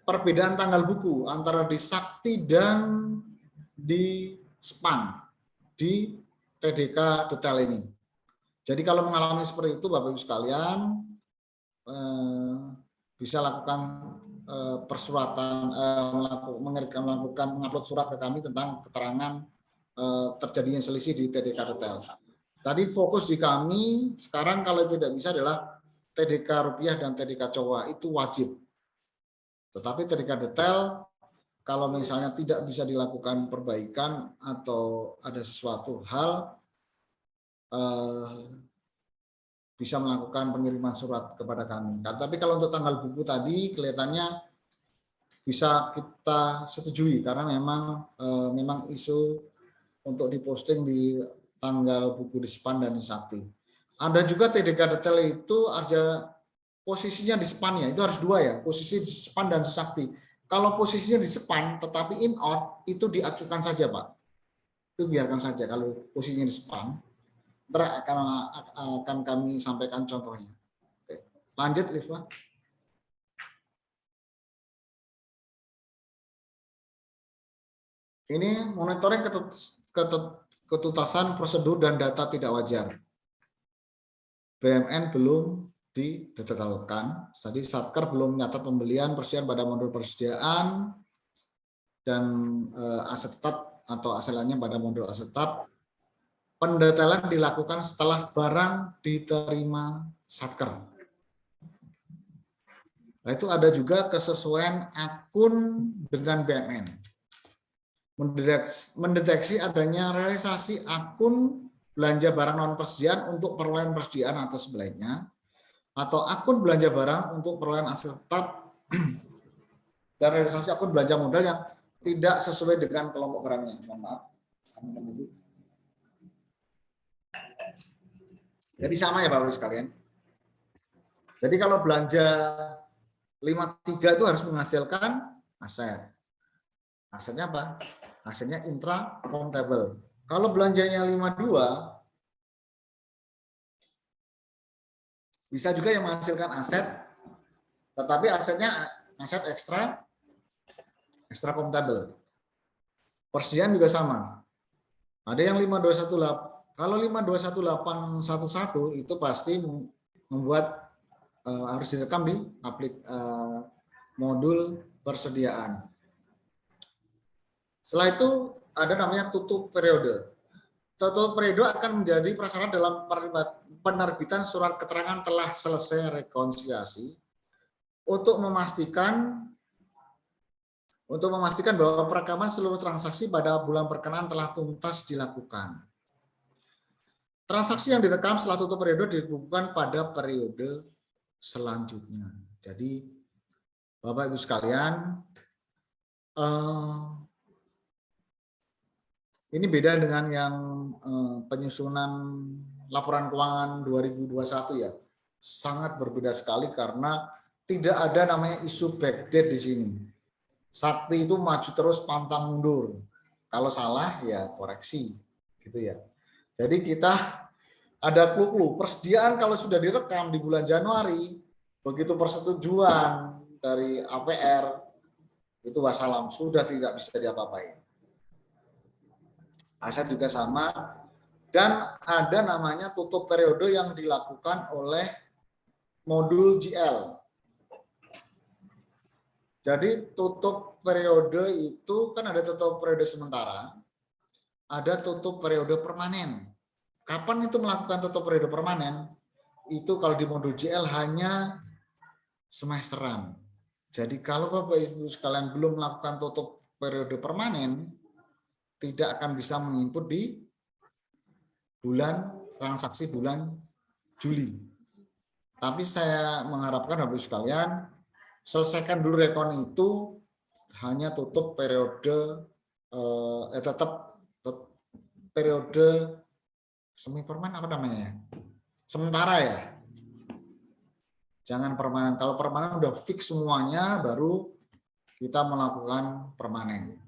perbedaan tanggal buku antara di Sakti dan di SPAN di TDK detail ini. Jadi kalau mengalami seperti itu Bapak Ibu sekalian bisa lakukan persuratan, melakukan mengupload surat ke kami tentang keterangan terjadinya selisih di TDK detail. Tadi fokus di kami sekarang kalau tidak bisa adalah TDK rupiah dan TDK COA itu wajib. Tetapi TDK detail kalau misalnya tidak bisa dilakukan perbaikan atau ada sesuatu hal bisa melakukan pengiriman surat kepada kami. Tapi kalau untuk tanggal buku tadi kelihatannya bisa kita setujui karena memang isu untuk diposting di tanggal buku di SPAN dan di Sakti. Ada juga TDK detail itu ada posisinya di SPAN ya, itu harus dua ya, posisi di SPAN dan di Sakti. Kalau posisinya di SPAN tetapi in out itu diajukan saja Pak. Itu biarkan saja kalau posisinya di SPAN. Ntar akan kami sampaikan contohnya. Oke. Lanjut, Rifwa. Ini monitoring ketuntasan prosedur dan data tidak wajar. BMN belum didetailkan. Tadi Satker belum mencatat pembelian persediaan pada modul persediaan dan aset tetap atau aset lainnya pada modul aset tetap. Pendetailan dilakukan setelah barang diterima Satker. Nah, itu ada juga kesesuaian akun dengan BUMN. Mendeteksi adanya realisasi akun belanja barang non persediaan untuk perolehan persediaan atau sebaliknya, atau akun belanja barang untuk perolehan aset tetap dan realisasi akun belanja modal yang tidak sesuai dengan kelompok barangnya. Mohon maaf. Jadi sama ya Bapak Ibu sekalian. Jadi kalau belanja 53 itu harus menghasilkan aset. Asetnya apa? Asetnya intra countable. Kalau belanjanya 52 bisa juga yang menghasilkan aset, tetapi asetnya aset extra countable. Persediaan juga sama. Ada yang 5218. Kalau 521811 itu pasti membuat harus direkam di modul persediaan. Setelah itu ada namanya tutup periode. Tutup periode akan menjadi prasyarat dalam penerbitan surat keterangan telah selesai rekonsiliasi untuk memastikan bahwa perekaman seluruh transaksi pada bulan berkenaan telah tuntas dilakukan. Transaksi yang direkam setelah tutup periode dilakukan pada periode selanjutnya. Jadi, Bapak Ibu sekalian, ini beda dengan yang penyusunan laporan keuangan 2021 ya. Sangat berbeda sekali karena tidak ada namanya isu backdate di sini. Sakti itu maju terus pantang mundur. Kalau salah ya koreksi, gitu ya. Jadi kita ada clue-clue. Persediaan kalau sudah direkam di bulan Januari, begitu persetujuan dari APR itu wassalam, sudah tidak bisa diapa-apain. Aset juga sama, dan ada namanya tutup periode yang dilakukan oleh modul GL. Jadi tutup periode itu kan ada tutup periode sementara, ada tutup periode permanen. Kapan itu melakukan tutup periode permanen? Itu kalau di modul GL hanya semesteran. Jadi kalau Bapak Ibu sekalian belum melakukan tutup periode permanen, tidak akan bisa menginput di transaksi bulan Juli. Tapi saya mengharapkan Bapak Ibu sekalian selesaikan dulu rekon itu hanya tutup periode tetap periode semi permanen apa namanya? Sementara ya. Jangan permanen. Kalau permanen udah fix semuanya baru kita melakukan permanen.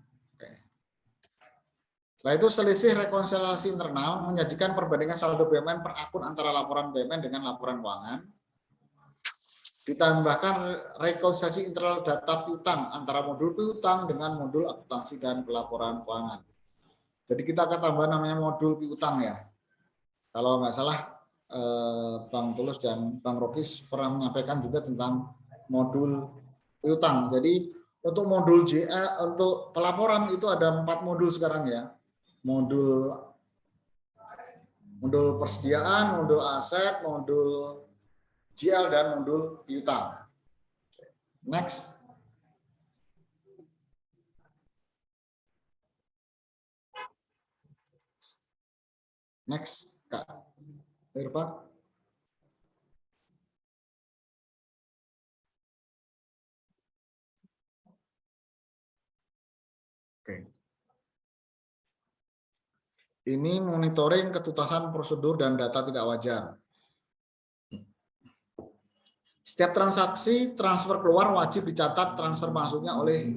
Setelah itu selisih rekonsiliasi internal menyajikan perbandingan saldo BUMN per akun antara laporan BUMN dengan laporan keuangan. Ditambahkan rekonsiliasi internal data piutang antara modul piutang dengan modul akuntansi dan pelaporan keuangan. Jadi kita akan tambah namanya modul piutang ya. Kalau nggak salah Bang Tulus dan Bang Rokis pernah menyampaikan juga tentang modul piutang. Jadi untuk modul JA, untuk pelaporan itu ada 4 modul sekarang ya. Modul persediaan, modul aset, modul GL, dan modul piutang. Next. Next, Kak Irfa. Oke. Ini monitoring ketuntasan prosedur dan data tidak wajar. Setiap transaksi transfer keluar wajib dicatat transfer masuknya oleh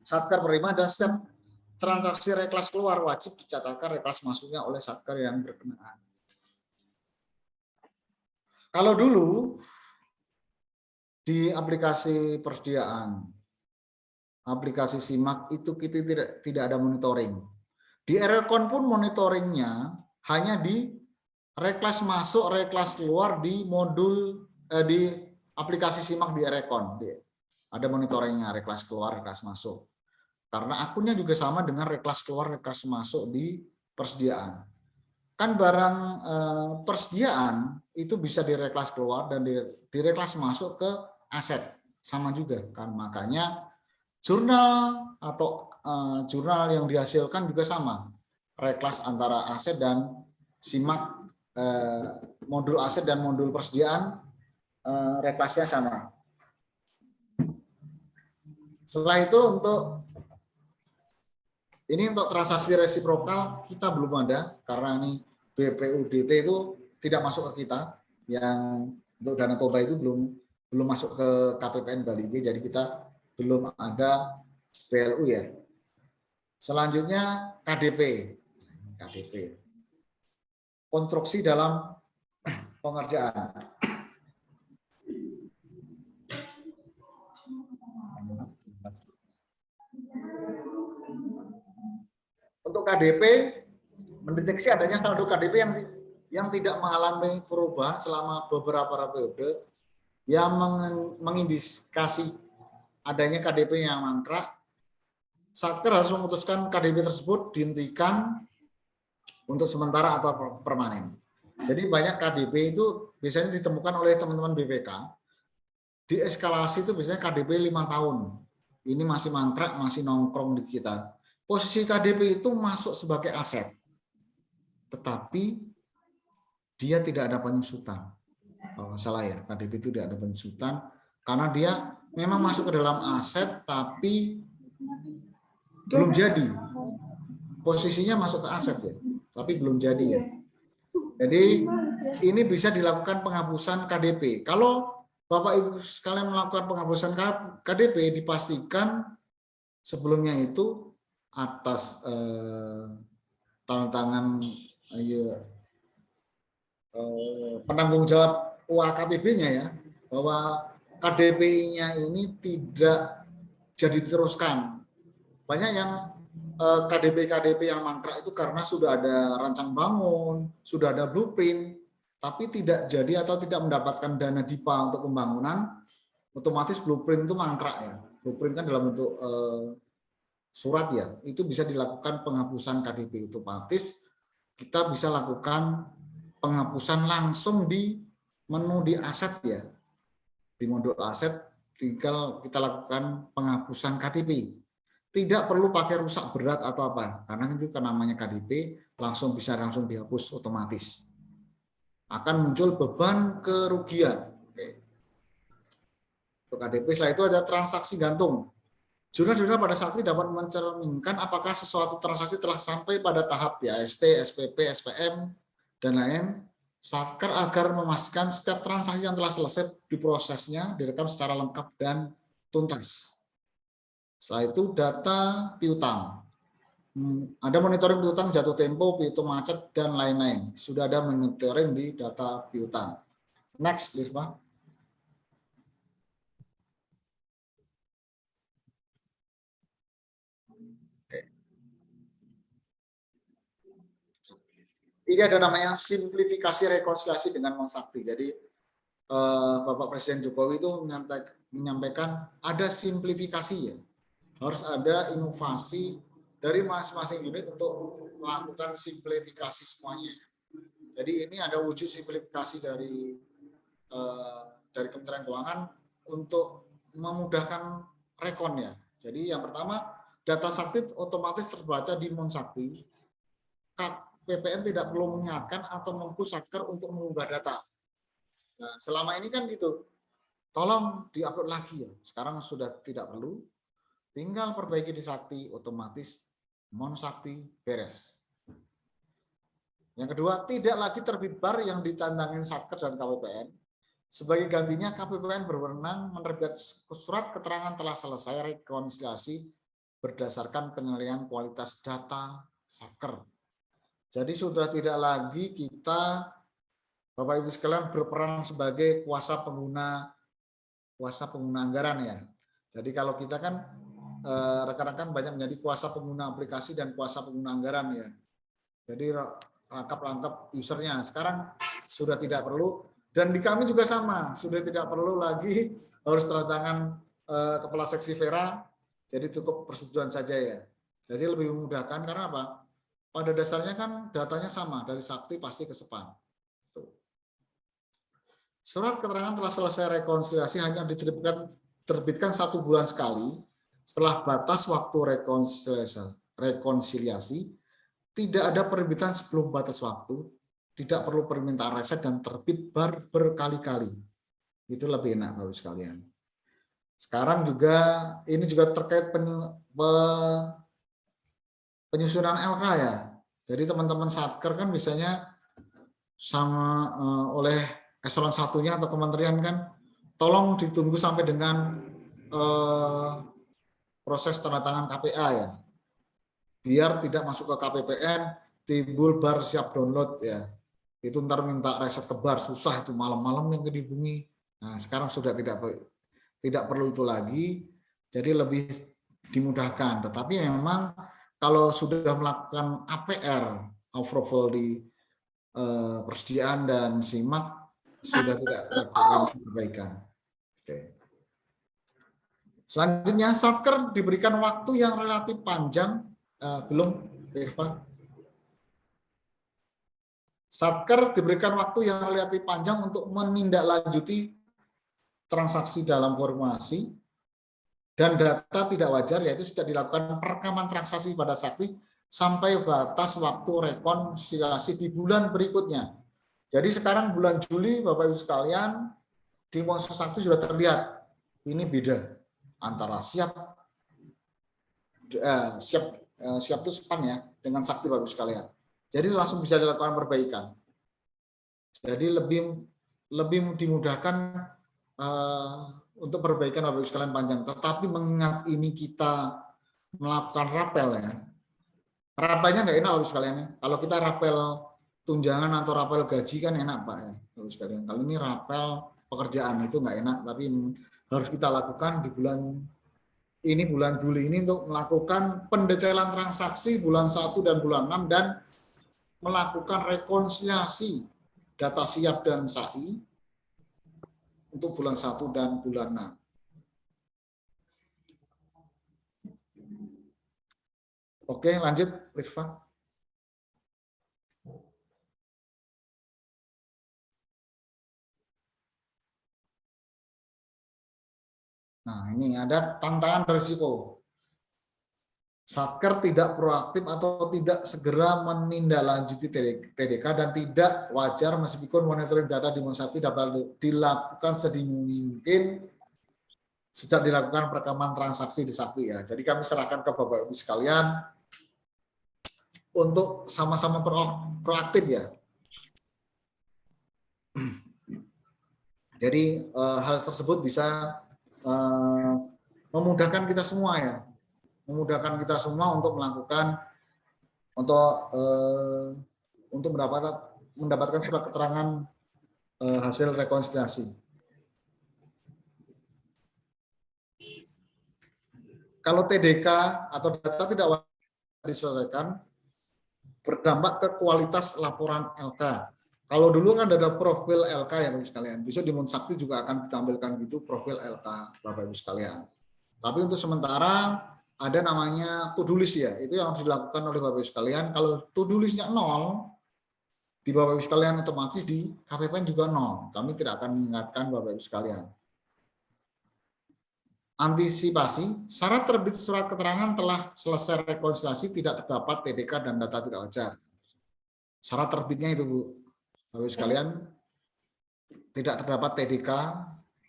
Satker penerima, dan setiap transaksi reklas keluar wajib dicatatkan reklas masuknya oleh Satker yang berkenaan. Kalau dulu di aplikasi persediaan, aplikasi SIMAK itu kita tidak ada monitoring. Di Erekon pun monitoringnya hanya di reklas masuk, reklas keluar di modul di aplikasi SIMAK di Erekon. Ada monitoringnya, reklas keluar, reklas masuk. Karena akunnya juga sama dengan reklas keluar, reklas masuk di persediaan. Kan barang persediaan itu bisa direklas keluar dan direklas masuk ke aset, sama juga kan. Makanya jurnal atau jurnal yang dihasilkan juga sama, reklas antara aset dan SIMAK, modul aset dan modul persediaan reklasnya sama. Setelah itu untuk transaksi resiprokal kita belum ada karena ini BPUDT itu tidak masuk ke kita, yang untuk dana toba itu belum masuk ke KPPN Bali G, jadi kita belum ada PLU ya. Selanjutnya KDP. Konstruksi dalam pengerjaan. Untuk KDP mendeteksi adanya saldo KDP yang tidak mengalami perubahan selama beberapa periode, yang mengindikasi adanya KDP yang mangkrak. Satker harus memutuskan KDP tersebut dihentikan untuk sementara atau permanen. Jadi banyak KDP itu biasanya ditemukan oleh teman-teman BPK. Di eskalasi itu biasanya KDP 5 tahun. Ini masih mangkrak, masih nongkrong di kita. Posisi KDP itu masuk sebagai aset, tetapi dia tidak ada penyusutan. Kalau salah ya, KDP itu tidak ada penyusutan karena dia memang masuk ke dalam aset tapi belum jadi. Posisinya masuk ke aset ya, tapi belum jadi ya. Jadi ini bisa dilakukan penghapusan KDP. Kalau Bapak Ibu sekalian melakukan penghapusan KDP, dipastikan sebelumnya itu atas tanda tangan penanggung jawab UAKPB-nya ya, bahwa KDP-nya ini tidak jadi diteruskan. Banyak yang KDP yang mangkrak itu karena sudah ada rancang bangun, sudah ada blueprint, tapi tidak jadi atau tidak mendapatkan dana DIPA untuk pembangunan, otomatis blueprint itu mangkrak ya. Blueprint kan dalam bentuk surat ya, itu bisa dilakukan penghapusan KDP otomatis. Kita bisa lakukan penghapusan langsung di menu di aset ya, di modul aset tinggal kita lakukan penghapusan KDP. Tidak perlu pakai rusak berat atau apa, karena itu kan namanya KDP, bisa langsung dihapus otomatis. Akan muncul beban kerugian. Oke. Untuk KDP, setelah itu ada transaksi gantung. Jurnal-jurnal pada saat ini dapat mencerminkan apakah sesuatu transaksi telah sampai pada tahap BAST, SPP, SPM, dan lain. Satker agar memastikan setiap transaksi yang telah selesai diprosesnya direkam secara lengkap dan tuntas. Setelah itu data piutang. Ada monitoring piutang jatuh tempo, piutang macet, dan lain-lain. Sudah ada monitoring di data piutang. Next, please, Pak. Ini ada namanya simplifikasi rekonsiliasi dengan Bank Sakti. Jadi Bapak Presiden Jokowi itu menyampaikan ada simplifikasi ya. Harus ada inovasi dari masing-masing unit untuk melakukan simplifikasi semuanya. Jadi ini ada wujud simplifikasi dari Kementerian Keuangan untuk memudahkan rekonnya. Jadi yang pertama, data Sakti otomatis terbaca di Monsakti. PPN tidak perlu mengingatkan atau mempush Satker untuk mengunggah data. Nah, selama ini kan gitu. Tolong diupload lagi ya. Sekarang sudah tidak perlu. Tinggal perbaiki di Sakti, otomatis Monsakti beres. Yang kedua, tidak lagi terbit bar yang ditandangin Satker dan KPPN. Sebagai gantinya, KPPN berwenang menerbitkan surat keterangan telah selesai rekonsiliasi berdasarkan penilaian kualitas data Satker. Jadi sudah tidak lagi kita, Bapak Ibu sekalian, berperan sebagai kuasa pengguna anggaran ya. Jadi kalau kita kan rekan-rekan banyak menjadi kuasa pengguna aplikasi dan kuasa pengguna anggaran ya. Jadi rangkap usernya. Sekarang sudah tidak perlu, dan di kami juga sama, sudah tidak perlu lagi harus tanda tangan kepala seksi Vera, jadi cukup persetujuan saja ya. Jadi lebih memudahkan karena apa? Pada dasarnya kan datanya sama dari Sakti pasti ke Sepan. Surat keterangan telah selesai rekonsiliasi hanya diterbitkan 1 bulan sekali setelah batas waktu rekonsiliasi. Tidak ada penerbitan sebelum batas waktu, tidak perlu permintaan reset dan terbit berkali-kali. Itu lebih enak Bapak sekalian. Sekarang juga ini juga terkait penyusunan LK ya. Jadi teman-teman Satker kan biasanya sama oleh eselon 1-nya atau kementerian kan tolong ditunggu sampai dengan proses tanda tangan KPA ya. Biar tidak masuk ke KPPN timbul bar siap download ya. Itu ntar minta reset ke bar susah itu malam-malam yang dihubungi. Nah, sekarang sudah tidak perlu itu lagi. Jadi lebih dimudahkan. Tetapi memang kalau sudah melakukan APR approval di persediaan dan SIMAK sudah tidak melakukan perbaikan. Oke. Selanjutnya Satker diberikan waktu yang relatif panjang. Belum, Irfan. Satker diberikan waktu yang relatif panjang untuk menindaklanjuti transaksi dalam formasi dan data tidak wajar, yaitu sejak dilakukan perekaman transaksi pada Sakti sampai batas waktu rekonsiliasi di bulan berikutnya. Jadi sekarang bulan Juli, Bapak Ibu sekalian, di Monster Sakti sudah terlihat ini beda antara siap itu Sepan ya dengan Sakti Bapak Ibu sekalian. Jadi langsung bisa dilakukan perbaikan. Jadi lebih dimudahkan untuk perbaikan Bapak Ibu sekalian panjang. Tetapi mengingat ini kita melakukan rapel ya. Rapelnya nggak enak Bapak Ibu sekalian. Kalau kita rapel tunjangan atau rapel gaji kan enak Pak ya Bapak Ibu sekalian. Kalau ini rapel pekerjaan itu nggak enak, tapi harus kita lakukan di bulan Juli ini untuk melakukan pendetailan transaksi bulan 1 dan bulan 6 dan melakukan rekonsiliasi data siap dan SAI untuk bulan 1 dan bulan 6. Oke, lanjut, Rifah. Nah, ini ada tantangan risiko. Satker tidak proaktif atau tidak segera menindaklanjuti TDK dan tidak wajar meskipun monitoring data di Sakti dapat dilakukan sedini mungkin sejak dilakukan perekaman transaksi di Sakti ya. Jadi kami serahkan ke Bapak Ibu sekalian untuk sama-sama proaktif ya. Jadi hal tersebut bisa memudahkan kita semua ya. Memudahkan kita semua untuk melakukan untuk mendapatkan surat keterangan hasil rekonsiliasi. Kalau TDK atau data tidak diselesaikan, berdampak ke kualitas laporan LK. Kalau dulu kan ada profil LK ya Bapak Ibu sekalian. Besok di Sakti juga akan ditampilkan gitu profil LK Bapak Ibu sekalian. Tapi untuk sementara ada namanya to-do list ya, itu yang harus dilakukan oleh Bapak Ibu sekalian. Kalau to-do list-nya 0, di Bapak Ibu sekalian otomatis di KPPN juga 0. Kami tidak akan mengingatkan Bapak Ibu sekalian. Antisipasi, syarat terbit surat keterangan telah selesai rekonsiliasi tidak terdapat TDK dan data tidak wajar. Syarat terbitnya itu Bu, Bapak Ibu sekalian, tidak terdapat TDK,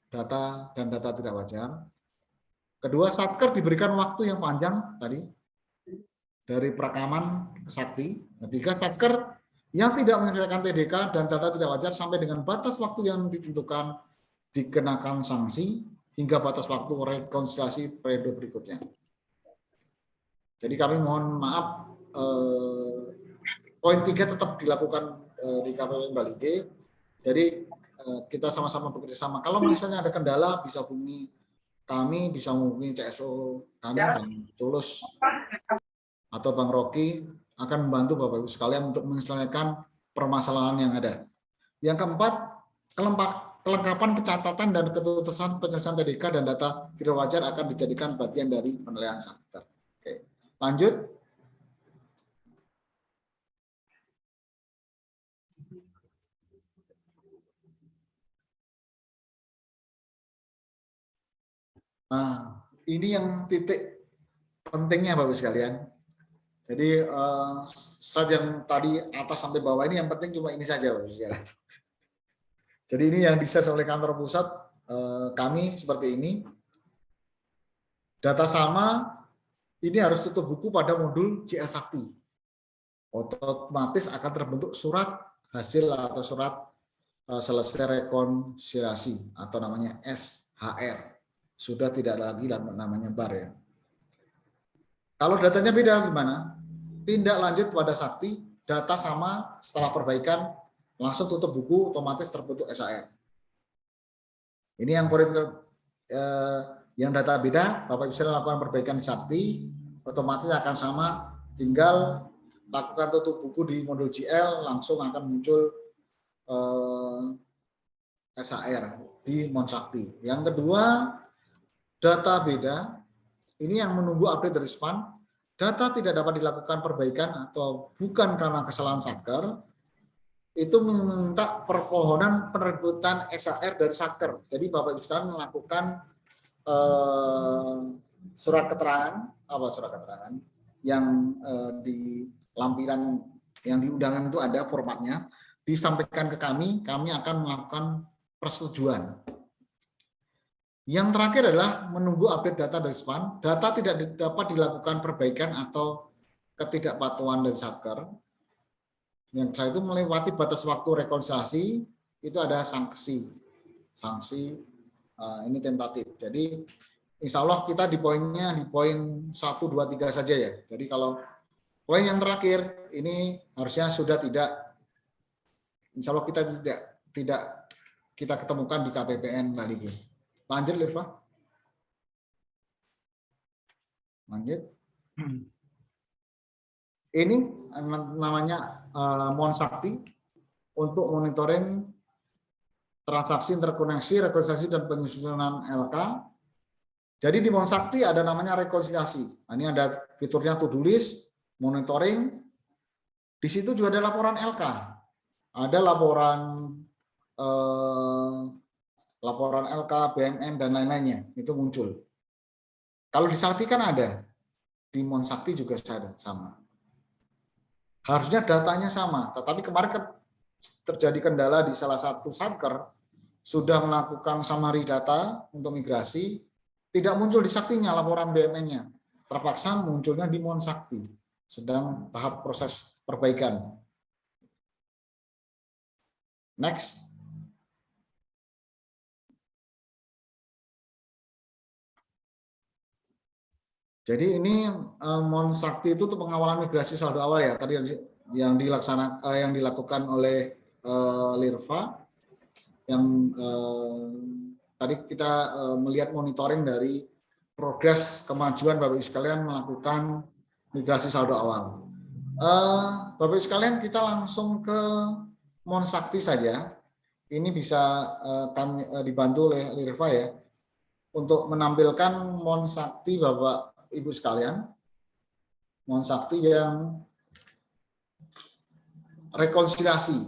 data dan data tidak wajar. Kedua, Satker diberikan waktu yang panjang tadi dari perekaman ke Sakti. Ketiga, Satker yang tidak menyelesaikan TDK dan data tidak wajar sampai dengan batas waktu yang ditentukan dikenakan sanksi hingga batas waktu rekonsiliasi periode berikutnya. Jadi kami mohon maaf, poin 3 tetap dilakukan di KPPN Bali G. Jadi kita sama-sama bekerja sama. Kalau misalnya ada kendala bisa hubungi kami, bisa menghubungi CSO kami, Bang Tulus atau Bang Rocky, akan membantu Bapak Ibu sekalian untuk menyelesaikan permasalahan yang ada. Yang keempat, kelengkapan pencatatan dan keputusan penyelesaian TDK dan data tidak wajar akan dijadikan bagian dari penilaian satker. Oke, lanjut. Nah, ini yang titik pentingnya Bapak sekalian. Jadi slide yang tadi atas sampai bawah ini yang penting cuma ini saja Bapak sekalian. Jadi ini yang dises oleh kantor pusat kami seperti ini. Data sama ini harus tutup buku pada modul CL Sakti. Otomatis akan terbentuk surat hasil atau surat selesai rekonsiliasi atau namanya SHR. Sudah tidak lagi namanya bar ya. Kalau datanya beda gimana? Tindak lanjut pada Sakti, data sama setelah perbaikan langsung tutup buku, otomatis terbentuk SHR. Ini yang yang data beda, Bapak bisa lakukan perbaikan di Sakti, otomatis akan sama, tinggal lakukan tutup buku di modul GL, langsung akan muncul SHR di Monsakti. Yang kedua, data beda, ini yang menunggu update dari SPAN, data tidak dapat dilakukan perbaikan atau bukan karena kesalahan Satker, itu meminta permohonan penerbitan SHR dari Satker. Jadi Bapak Ibu sekalian melakukan surat keterangan, yang di lampiran yang di undangan itu ada formatnya, disampaikan ke kami akan melakukan persetujuan. Yang terakhir adalah menunggu update data dari SPAN. Data tidak dapat dilakukan perbaikan atau ketidakpatuhan dari Satker. Yang setelah itu melewati batas waktu rekonsiliasi, itu ada sanksi. Ini tentatif. Jadi insya Allah kita di poinnya di poin 1, 2, 3 saja ya. Jadi kalau poin yang terakhir ini harusnya sudah tidak, insya Allah kita tidak kita ketemukan di KPPN Bali. Lanjut, Lirva. Lanjut. Ini namanya Monsakti untuk monitoring transaksi interkoneksi, rekonsiliasi, dan penyusunan LK. Jadi di Monsakti ada namanya rekonsiliasi. Nah, ini ada fiturnya to-do list, monitoring. Di situ juga ada laporan LK. Ada laporan LK, BMN, dan lain-lainnya, itu muncul. Kalau di Sakti kan ada, di Monsakti juga sama. Harusnya datanya sama, tetapi kemarin terjadi kendala di salah satu Satker, sudah melakukan summary data untuk migrasi, tidak muncul di Saktinya laporan BMN-nya, terpaksa munculnya di Monsakti, sedang tahap proses perbaikan. Next. Jadi ini Monsakti itu untuk pengawalan migrasi saldo awal ya, tadi yang dilakukan oleh Lirva, yang tadi kita melihat monitoring dari progres kemajuan Bapak Ibu sekalian melakukan migrasi saldo awal. Bapak Ibu sekalian, kita langsung ke Monsakti saja. Ini bisa kami dibantu oleh Lirva ya, untuk menampilkan Monsakti Bapak Ibu sekalian, Monsakti yang rekonsiliasi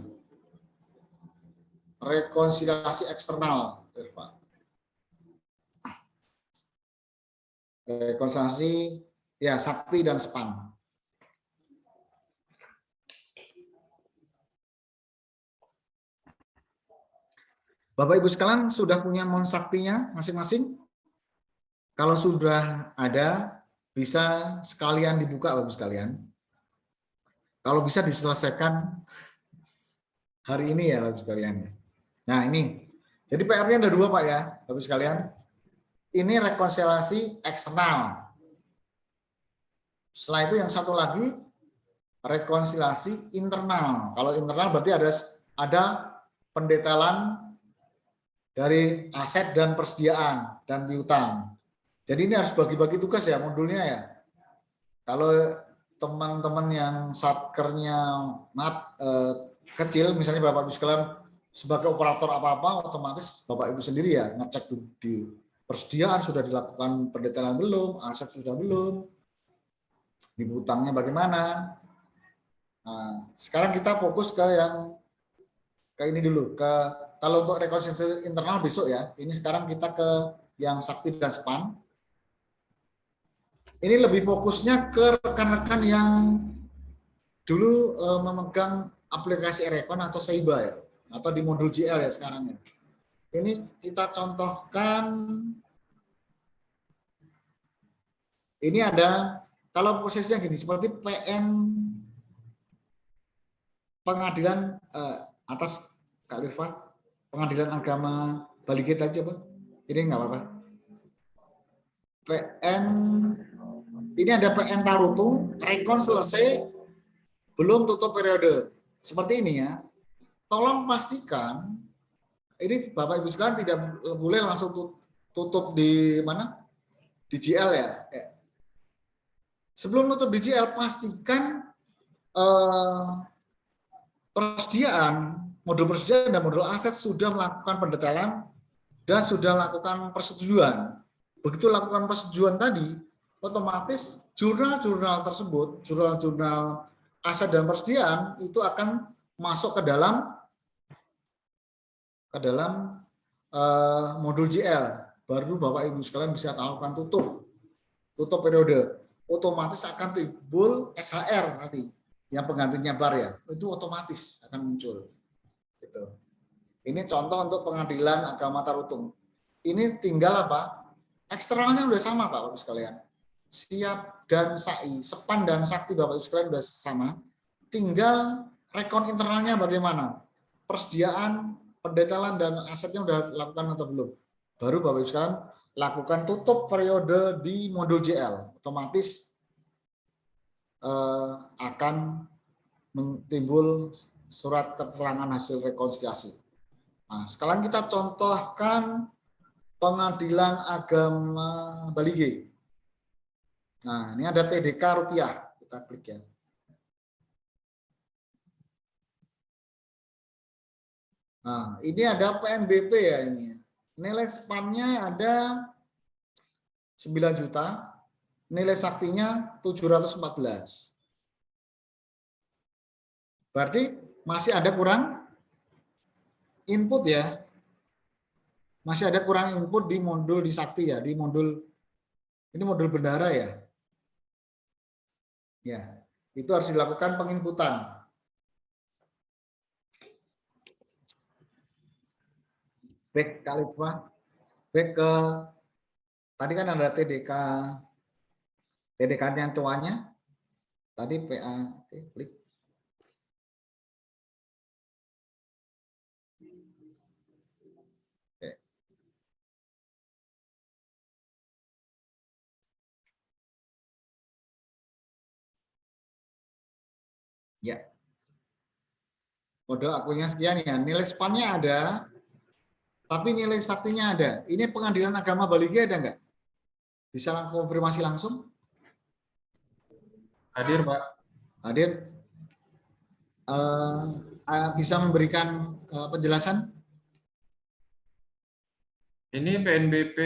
eksternal, rekonsiliasi ya Sakti dan SPAN. Bapak Ibu sekalian sudah punya Monsaktinya masing-masing? Kalau sudah ada, bisa sekalian dibuka Bapak sekalian. Kalau bisa diselesaikan hari ini ya Bapak sekalian. Nah ini, jadi PR-nya ada 2 Pak ya Bapak sekalian. Ini rekonsiliasi eksternal. Setelah itu yang satu lagi rekonsiliasi internal. Kalau internal berarti ada pendetailan dari aset dan persediaan dan piutang. Jadi ini harus bagi-bagi tugas ya modulnya ya. Kalau teman-teman yang satkernya kecil, misalnya Bapak Ibu sekalian sebagai operator apa-apa, otomatis Bapak Ibu sendiri ya ngecek di persediaan sudah dilakukan pendetailan belum, aset sudah belum, di hutangnya bagaimana. Nah, sekarang kita fokus ke yang ini dulu, ke kalau untuk rekonsiliasi internal besok ya. Ini sekarang kita ke yang Sakti dan Span. Ini lebih fokusnya ke rekan-rekan yang dulu memegang aplikasi Erecon atau Seiba ya, atau di modul GL ya sekarang ya. Ini kita contohkan, ini ada, kalau posisinya gini, seperti PN pengadilan atas Kak Lirva, pengadilan agama Bali G tadi coba, ini nggak apa-apa. PN, ini ada PN Tarutung, rekon selesai, belum tutup periode. Seperti ini ya. Tolong pastikan, ini Bapak Ibu sekalian tidak boleh langsung tutup di mana? Di GL ya. Sebelum tutup di GL, pastikan persediaan, modul persediaan dan modul aset sudah melakukan pendetailan dan sudah melakukan persetujuan. Begitu lakukan persetujuan tadi, otomatis jurnal-jurnal tersebut, jurnal-jurnal aset dan persediaan itu akan masuk ke dalam modul GL. Baru Bapak Ibu sekalian bisa lakukan tutup periode. Otomatis akan timbul SHR tadi, yang penggantinya bar ya, itu otomatis akan muncul. Gitu. Ini contoh untuk pengadilan agama Tarutung. Ini tinggal apa? Eksternalnya udah sama Pak Bapak sekalian. Siap dan SAI, Sepan dan Sakti Bapak Ibu sekalian udah sama. Tinggal rekon internalnya bagaimana? Persediaan, pendetailan dan asetnya udah lakukan atau belum? Baru Bapak Ibu sekalian lakukan tutup periode di modul JL. Otomatis akan timbul surat keterangan hasil rekonsiliasi. Nah, sekarang kita contohkan pengadilan agama Bali G. Nah, ini ada TDK rupiah. Kita klik ya. Nah, ini ada PNBP ya ini. Nilai spannya ada 9 juta, nilai saktinya 714. Berarti masih ada kurang input ya. Masih ada kurang input di modul di sakti ya, di modul ini modul bendara ya. Ya, itu harus dilakukan penginputan. Back kali back ke tadi kan ada TDK, TDK-nya tuanya, tadi PA, klik. Ya, modal akunnya sekian ya, nilai spannya ada, tapi nilai saktinya ada. Ini pengadilan agama Bali G ada nggak? Bisa konfirmasi langsung? Hadir, Pak. Hadir. Bisa memberikan penjelasan? Ini PNBP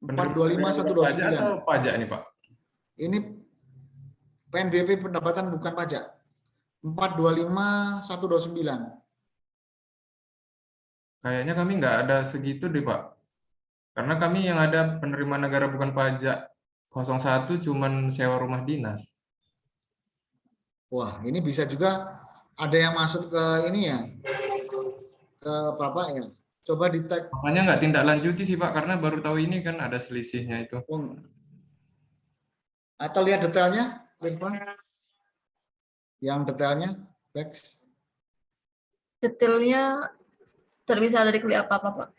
425129. atau pajak nih, Pak? Ini PNBP pendapatan bukan pajak. 425129. Kayaknya kami nggak ada segitu deh, Pak. Karena kami yang ada penerimaan negara bukan pajak 01 cuman sewa rumah dinas. Wah, ini bisa juga ada yang masuk ke ini ya, ke Bapak ya. Coba di tag. Makanya nggak tindak lanjuti sih, Pak, karena baru tahu ini kan ada selisihnya itu. Atau lihat detailnya, yang detailnya, Bex. Detailnya tidak bisa ada diklik apa-apa, Pak.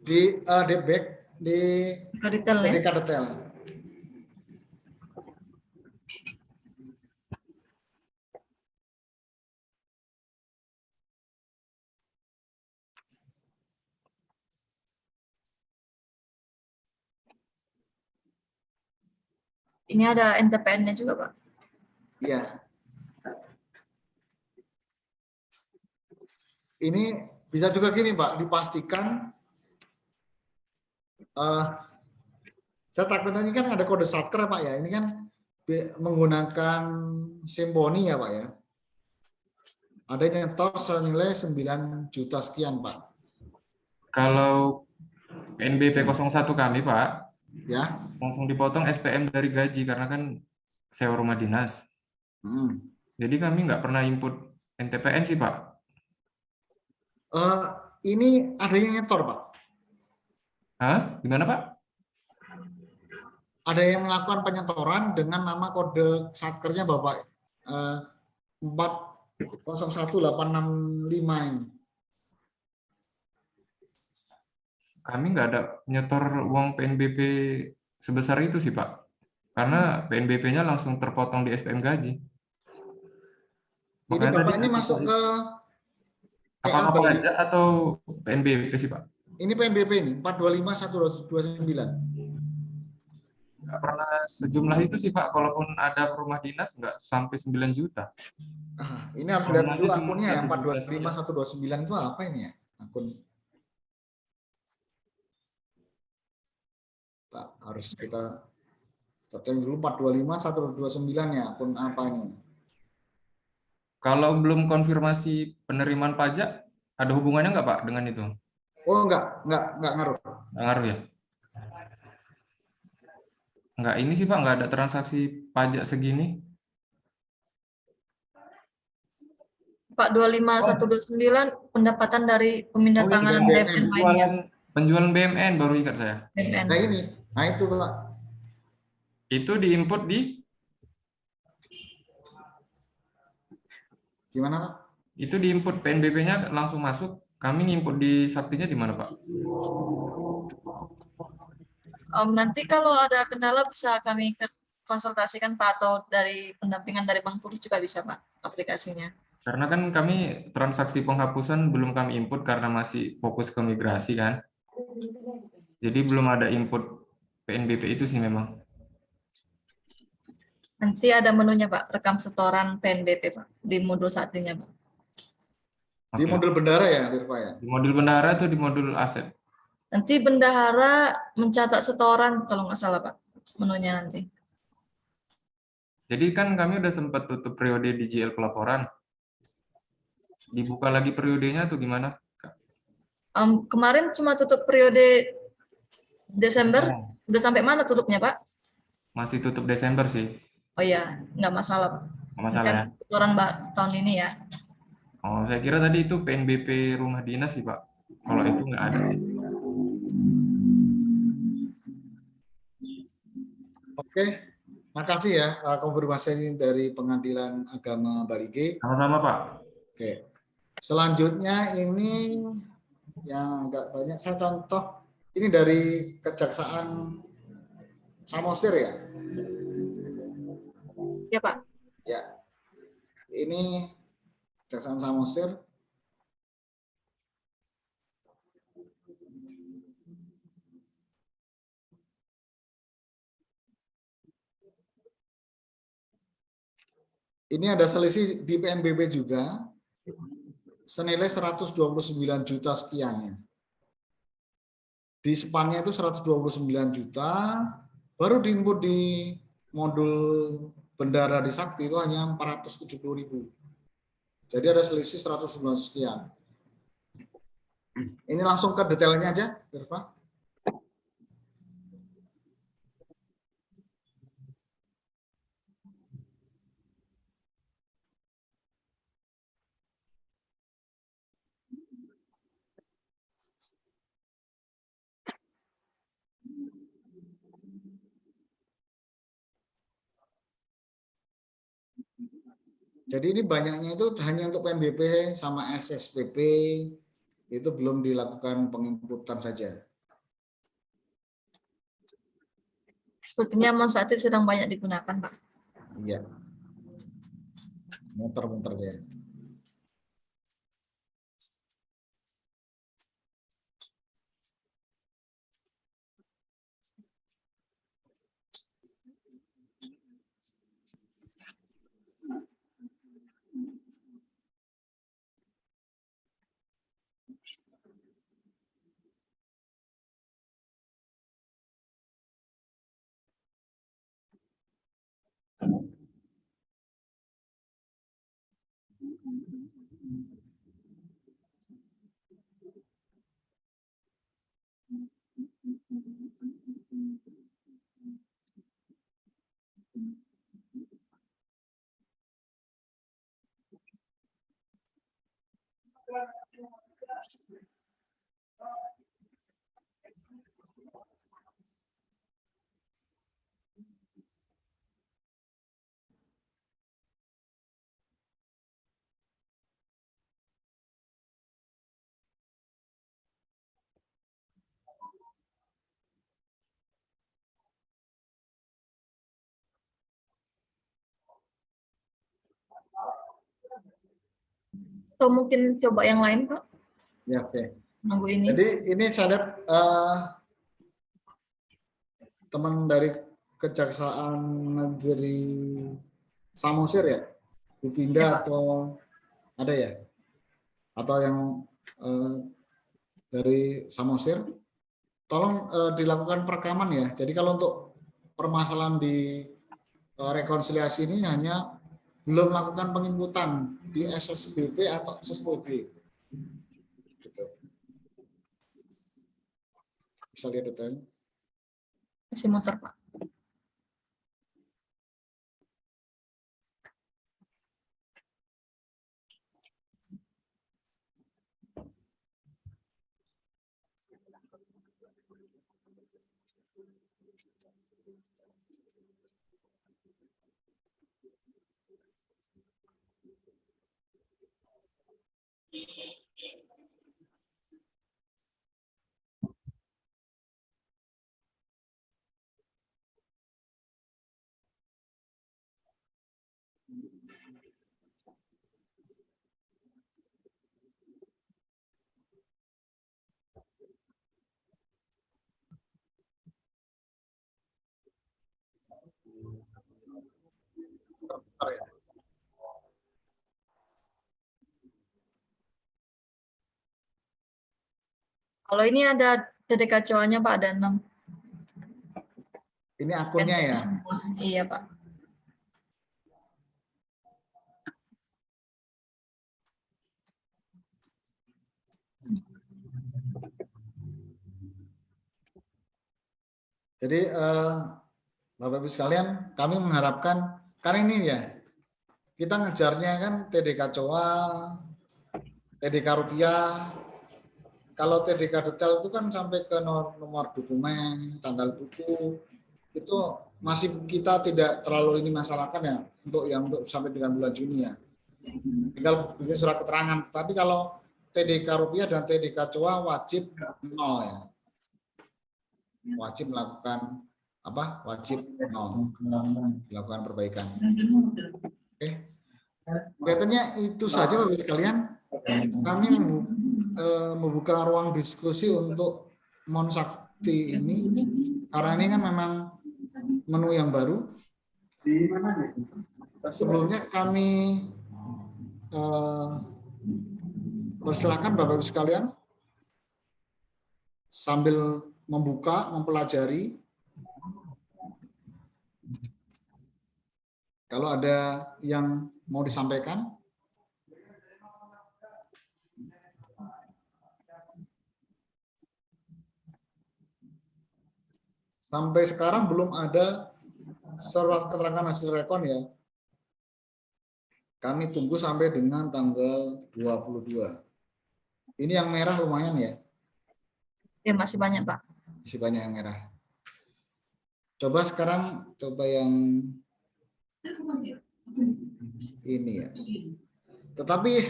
Di back di Ke detailnya. TDK detail. Ini ada NTPN-nya juga, Pak. Iya. Ini bisa juga gini, Pak, dipastikan saya takutnya ini kan ada kode satker, Pak ya. Ini kan menggunakan Simponi ya, Pak ya. Ada yang nyetor senilai 9 juta sekian, Pak. Kalau PNBP 01 kami, Pak, Ya. langsung dipotong SPM dari gaji karena kan sewa rumah dinas. Jadi kami nggak pernah input NTPN sih, Pak. Ini ada yang nyetor, Pak. Hah? Gimana, Pak? Ada yang melakukan penyetoran dengan nama kode satkernya Bapak 401865 ini. Kami nggak ada nyetor uang PNBP sebesar itu sih, Pak. Karena PNBP-nya langsung terpotong di SPM gaji. Ini Makanya tadi Bapak ini masuk ke PA apakah Bali. pajak atau PNBP sih, Pak? Ini PNBP ini 425/129. Nggak pernah sejumlah itu sih, Pak. Kalaupun ada rumah dinas nggak sampai 9 juta. Ini harus lihat dulu Normalnya cuma akunnya ya, 1 juta 425/129 itu apa ini ya? Akun Pak, harus kita searching dulu 425/129 ya, akun apa ini? Kalau belum konfirmasi penerimaan pajak, ada hubungannya nggak, Pak, dengan itu? Oh enggak ngaruh. Nggak ngaruh ya? Nggak ini sih, Pak, nggak ada transaksi pajak segini. Pak 25129 pendapatan dari pemindah Oh, tangan ini BMN lainnya. penjualan BMN baru ingat saya. BMN. Nah ini, nah itu Pak. Itu diinput di Gimana Pak? itu diinput PNBP-nya langsung masuk. Kami nginput di Saktinya di mana, Pak? Nanti kalau ada kendala bisa kami konsultasikan Pak, atau dari pendampingan dari Bang Tulus juga bisa Pak aplikasinya. Karena kan kami transaksi penghapusan belum kami input karena masih fokus ke migrasi kan. Jadi belum ada input PNBP itu sih memang. Nanti ada menunya Pak, rekam setoran PNBP Pak di modul saatnya Pak. Di Oke. modul bendara ya, Dirpa ya? Di modul bendahara atau di modul aset? Nanti bendahara mencatat setoran kalau nggak salah Pak, menunya nanti. Jadi kan kami udah sempat tutup periode di GL pelaporan. Dibuka lagi periodenya atau gimana? Kemarin cuma tutup periode Desember, Oh, udah sampai mana tutupnya Pak? masih tutup Desember sih. Oh iya, nggak masalah Pak. Nggak Ini masalah kan ya. setoran tahun ini ya. Oh, saya kira tadi itu PNBP rumah dinas sih, Pak. Kalau itu nggak ada sih. Oke, makasih ya konfirmasi dari Pengadilan Agama Bali G. Sama-sama, Pak. Oke, selanjutnya ini yang agak banyak saya contoh ini dari Kejaksaan Samosir ya. Ya Pak. Ya, ini Kejaksaan Samosir. Ini ada selisih di PNBP juga senilai 129 juta sekian ya. Di spannya itu 129 juta, baru diinput di modul bendara di Sakti itu hanya 470.000. Jadi ada selisih 109 sekian. Ini langsung ke detailnya aja, Irfa. Jadi ini banyaknya itu hanya untuk PNBP sama SSPP, itu belum dilakukan penginputan saja. Sepertinya Monsati sedang banyak digunakan Pak. Iya. Muter-muter ya. Atau mungkin coba yang lain, Pak? Ya, oke. Nunggu ini. Jadi ini saya lihat teman dari Kejaksaan Negeri Samosir ya, dipindah Ya, Pak. atau ada ya? Atau yang dari Samosir, tolong dilakukan perekaman ya. Jadi kalau untuk permasalahan di rekonsiliasi ini hanya belum melakukan penginputan di SSBP atau SSPB. Gitu. Bisa lihat detailnya. Masih muter, Pak. Kalau ini ada DDKCO-nya, Pak, ada 6. Ini akunnya ya. Semua. Iya, Pak. Jadi Bapak Ibu sekalian, kami mengharapkan karena ini ya, kita ngejarnya kan TDK COA, TDK rupiah. Kalau TDK detail itu kan sampai ke nomor dokumen, tanggal buku, itu masih kita tidak terlalu ini masalahkan ya untuk yang untuk sampai dengan bulan Juni ya. Tinggal bikin surat keterangan. Tapi kalau TDK rupiah dan TDK COA wajib 0 ya. Wajib melakukan apa? Wajib 0 dilakukan perbaikan. Oke. Kelihatannya itu saja Bapak Ibu sekalian. Kami membuka ruang diskusi untuk Monsakti ini karena ini kan memang menu yang baru. Sebelumnya kami persilakan Bapak Ibu sekalian sambil membuka, mempelajari. Kalau ada yang mau disampaikan. Sampai sekarang belum ada surat keterangan hasil rekon ya. Kami tunggu sampai dengan tanggal 22. Ini yang merah lumayan ya. Ya, masih banyak, Pak. Masih banyak yang merah. Coba sekarang, coba yang ini ya. Tetapi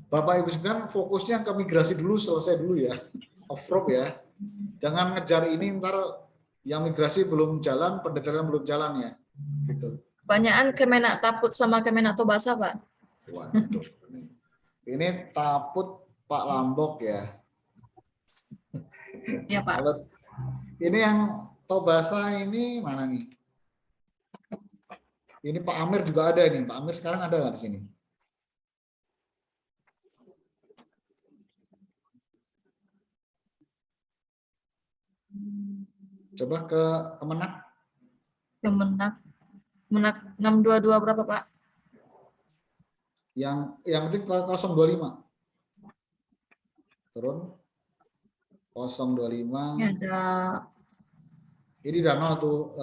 Bapak Ibu sekalian fokusnya ke migrasi dulu, selesai dulu ya. Off-road ya. Jangan ngejar ini ntar yang migrasi belum jalan, pendetailan belum jalan ya. Gitu. Kebanyakan Kemenak Taput sama Kemenak Tobasa, Pak. Waduh. Ini Taput Pak Lambok ya. Iya, Pak. Kalau ini yang Tobasa ini mana nih? Ini Pak Amir juga ada nih. Pak Amir sekarang ada nggak di sini? Coba ke Kemenak. Kemenak 622 berapa, Pak? Yang penting 025. Turun 025. Ini ada, Ini udah 0 tuh,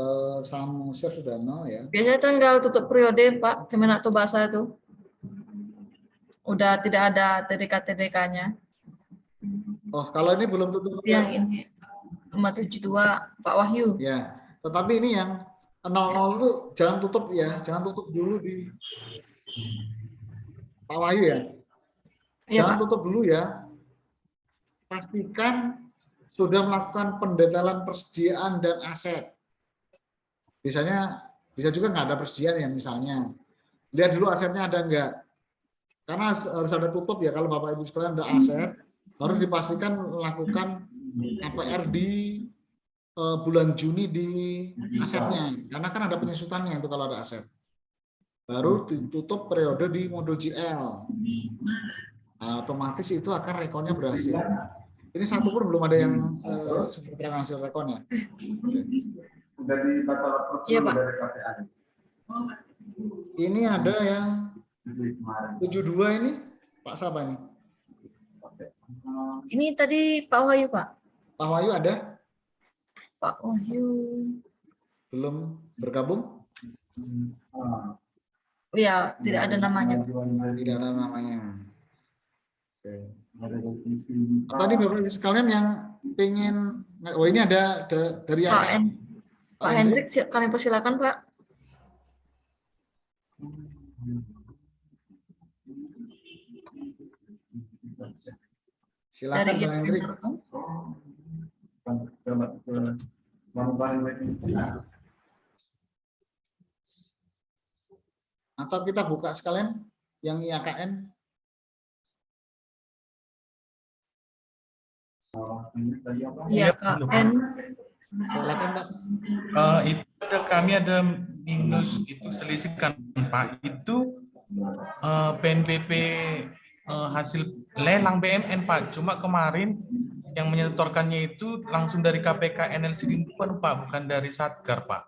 Samuser sudah 0 ya. biasanya tanggal tutup periode, Pak, Kemenak Bahasa itu. Udah tidak ada TDK-TDK-nya. Oh, kalau ini belum tutup. Yang ini 572 Pak Wahyu. Ya, tetapi ini yang 00 itu jangan tutup ya, jangan tutup dulu di Pak Wahyu ya. Iya, Jangan Pak. tutup dulu ya. Pastikan sudah melakukan pendetailan persediaan dan aset. Biasanya bisa juga nggak ada persediaan ya, misalnya. Lihat dulu asetnya ada enggak. Karena harus ada tutup ya, kalau Bapak Ibu sekalian ada aset, harus dipastikan melakukan APR di bulan Juni di asetnya, karena kan ada penyusutannya itu kalau ada aset. Baru ditutup periode di modul GL. Nah, otomatis itu akan rekonnya berhasil. Ini satu pun belum ada yang seperti keterangan hasil rekonnya. Sudah di batal Iya, Pak. dari KPA. Ini ada yang Kemarin. 72 ini, Pak siapa ini? Ini tadi Pak Wahyu, Pak. Pak Wahyu ada? Pak Wahyu. Belum bergabung? Iya, tidak ada namanya. Tidak ada namanya. Oke. Tadi Bapak Ibu sekalian yang pengen, oh ini ada dari Pak, AKM. Pak Hendrik, kami persilakan, Pak. Silakan Dari Bang Hendrik. Atau kita buka sekalian yang IAKN. Iya, Pak. N. Silakan Pak. Itu kami ada minus itu selisih kan Pak, itu PNBP hasil lelang BMN Pak, cuma kemarin yang menyetorkannya itu langsung dari KPK NLC Limpuan Pak, bukan dari Satgar Pak.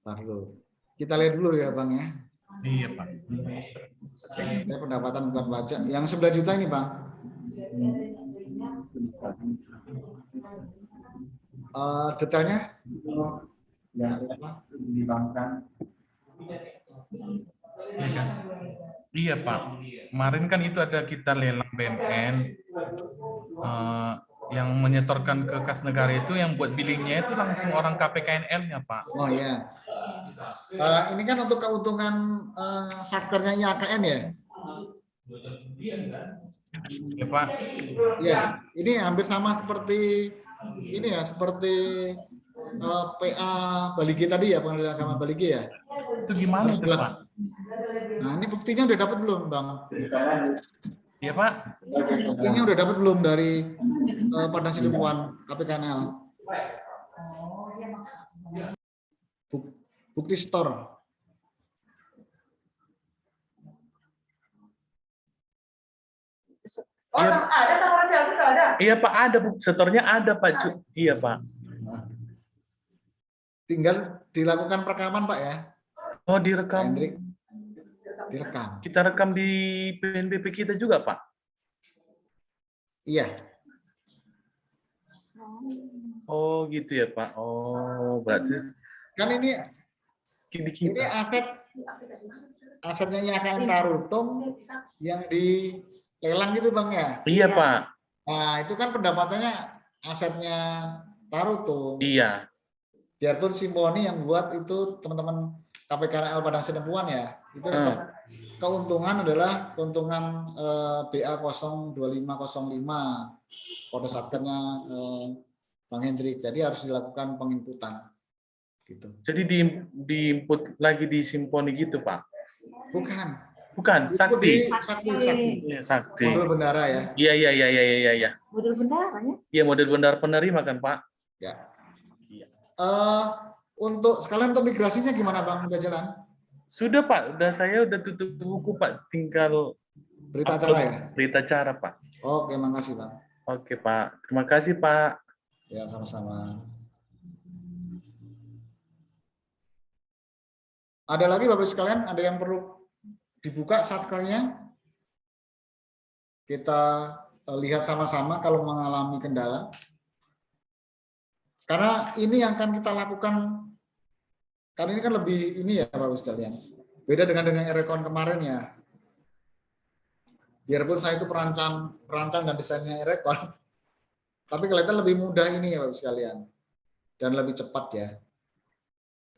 Lalu kita lihat dulu ya Bang ya. Iya Pak. Saya pendapatan bukan pajak. Yang 11 juta ini Bang. Detailnya? Iya kan? Iya Pak. Kemarin kan itu ada kita lelang BMN yang menyetorkan ke kas negara itu, yang buat billingnya itu langsung orang KPKNL-nya Pak. Oh ya. Ini kan untuk keuntungan sektornya IAKN ya? Ya Pak. Ya, ini hampir sama seperti ini ya, seperti PA Bali G tadi ya, pengadilan agama Bali G ya. Itu gimana itu Pak? Nah, ini buktinya udah dapat belum, Bang? Iya Pak. Buktinya udah dapat belum dari Padang Sidempuan KPKNL? Bukti store. Oh, ada sama si Agus ada. Iya Pak, ada Bu. Setornya ada Pak. Iya Pak. Tinggal dilakukan perekaman Pak ya. Oh Pak direkam. Hendrik. Direkam. Kita rekam di PNBP kita juga Pak. Iya. Oh gitu ya Pak. Oh berarti Kan ini kita. asetnya IAKN Tarutung yang dilelang gitu Bang ya. Iya Pak. Nah, itu kan pendapatannya asetnya Tarutung. Iya. Biarpun Simponi yang buat itu teman-teman KPKNL Padang Sidempuan ya, itu tetap keuntungan adalah keuntungan BA 02505 kode satkernya Bang Hendrik. Jadi harus dilakukan penginputan gitu. Jadi diinput lagi di Simponi gitu Pak? Bukan. Bukan, Sakti. Sakti. Iya, Sakti. Modul bendara ya. Iya. Model bendaranya? Iya, model bendara penerima kan Pak? Ya. Iya. Untuk sekalian untuk migrasinya gimana Bang? Udah jalan? Sudah Pak, saya udah tutup buku Pak, tinggal Berita acara ya? berita acara Pak. Oke, makasih Bang. Oke Pak, terima kasih Pak. Ya, sama-sama. Ada lagi Bapak sekalian, ada yang perlu dibuka satkernya? Kita lihat sama-sama kalau mengalami kendala. Karena ini yang akan kita lakukan, karena ini kan lebih ini ya Bapak sekalian. Beda dengan Erecon kemarin ya. Biarpun saya itu perancang dan desainnya Erecon, tapi kelihatan lebih mudah ini ya Bapak sekalian. Dan lebih cepat ya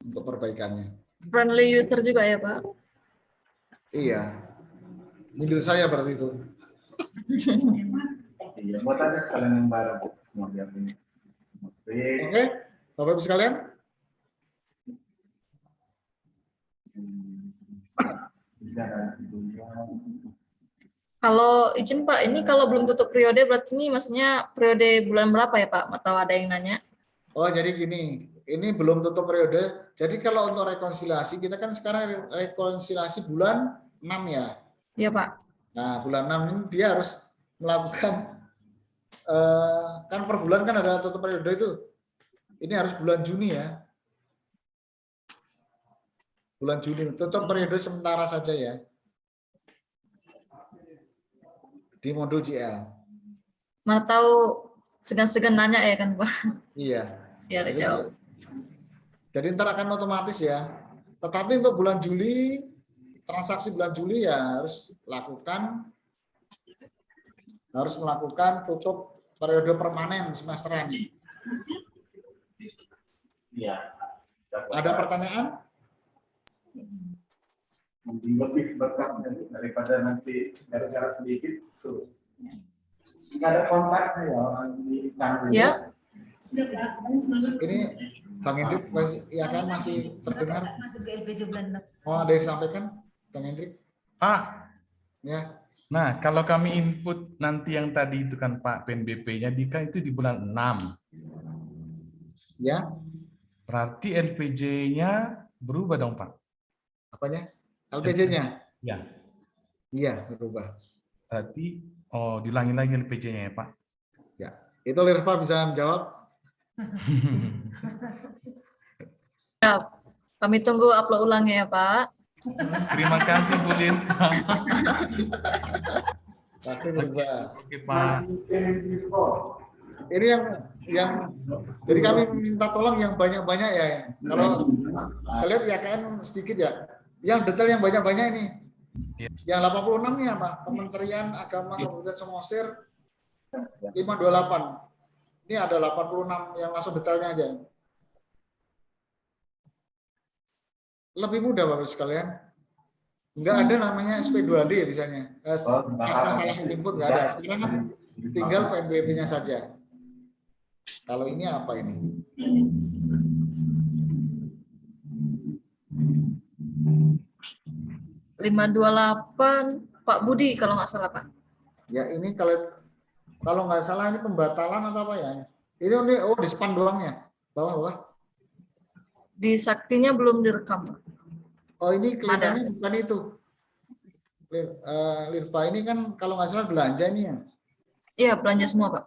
untuk perbaikannya. Friendly user juga ya Pak? Iya. Mobil saya berarti itu. Iya, buat ada sekalian yang baru. Mau lihat ini. Oke, Bapak Ibu sekalian. Kalau izin Pak, ini kalau belum tutup periode berarti ini maksudnya periode bulan berapa ya Pak? Atau ada yang nanya? Oh, jadi gini, ini belum tutup periode. Jadi kalau untuk rekonsiliasi, kita kan sekarang rekonsiliasi bulan 6 ya. Iya Pak. Nah, bulan 6 ini dia harus melakukan, kan per bulan kan ada tutup periode itu. Ini harus bulan Juni ya. Bulan Juni, tutup periode sementara saja ya. Di modul GL. Mana tahu segan-segan nanya ya kan Pak? Iya. Ya ada jawab. Jadi ntar akan otomatis ya. Tetapi untuk bulan Juli, transaksi bulan Juli ya harus melakukan tutup periode permanen semesteran. Iya. Ada pertanyaan? Lebih berkah daripada nanti gara-gara sedikit tuh. Nggak ada kontak ya orang di kantor. Ya. Ini Bang Hendrik, ya kan masih terdengar? Masuk ke LPJ bulan 6. Oh, ada yang disampaikan, Bang Hendrik? Pak, Ya, nah kalau kami input nanti yang tadi itu kan Pak, PNBP-nya Dika itu di bulan 6. ya. Berarti LPJ-nya berubah dong Pak? Apanya? LPJ-nya? Ya. Iya, berubah. Berarti dilangin lagi LPJ-nya ya Pak? Ya, itu Lirva bisa menjawab. Kami tunggu upload ulangnya ya Pak. Terima kasih Bu Lirva. Pasti berubah. Oke Pak. Ini yang jadi kami minta tolong yang banyak-banyak ya. Kalau saya lihat ya kan sedikit ya. Yang detail yang banyak-banyak ini. Ya. Yang 86 nih apa? Kementerian Agama Kabupaten Samosir 528. Ini ada 86 yang langsung detailnya aja. Lebih mudah Bapak sekalian. Enggak ada namanya SP2D misalnya. Salah input enggak ada. Sekarang kan tinggal PNBP-nya saja. Kalau ini apa ini? .528 Pak Budi kalau nggak salah Pak. Ya ini kalau nggak salah ini pembatalan atau apa ya? Ini di span doang ya? Bawah. Di saktinya belum direkam Pak. Oh ini kelihatannya bukan itu. Lirva ini kan kalau nggak salah belanja ini ya? Iya belanja semua Pak.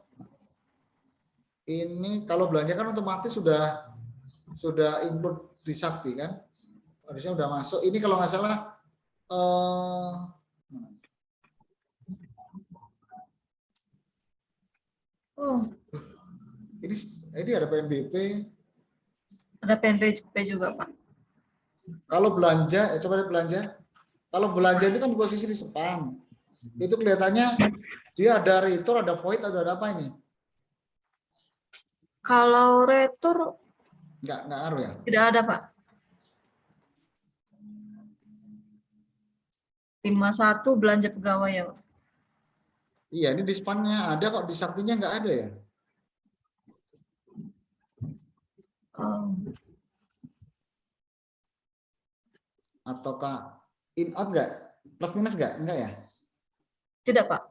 Ini kalau belanja kan otomatis sudah input di Sakti kan? Harusnya udah masuk. Ini kalau nggak salah ini ada PNBP. Ada PNBP juga Pak. Kalau belanja, coba belanja. Kalau belanja itu kan di posisi di span. Itu kelihatannya dia ada retur, ada void, ada apa ini? Kalau retur Nggak ngaruh ya? tidak ada Pak. 51 belanja pegawai ya Pak. Iya, ini di span-nya ada kok, di Saktinya nggak ada ya? Ataukah in out nggak? Plus minus nggak? Enggak ya? Tidak Pak.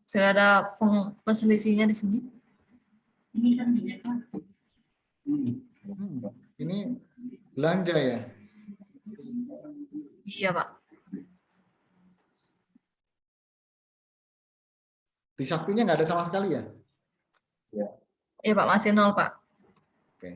Tidak ada perselisihnya di sini. Ini kan kan. Ini belanja ya? Iya Pak. Di Saktinya nggak ada sama sekali ya? Iya Pak, masih 0 Pak. Oke.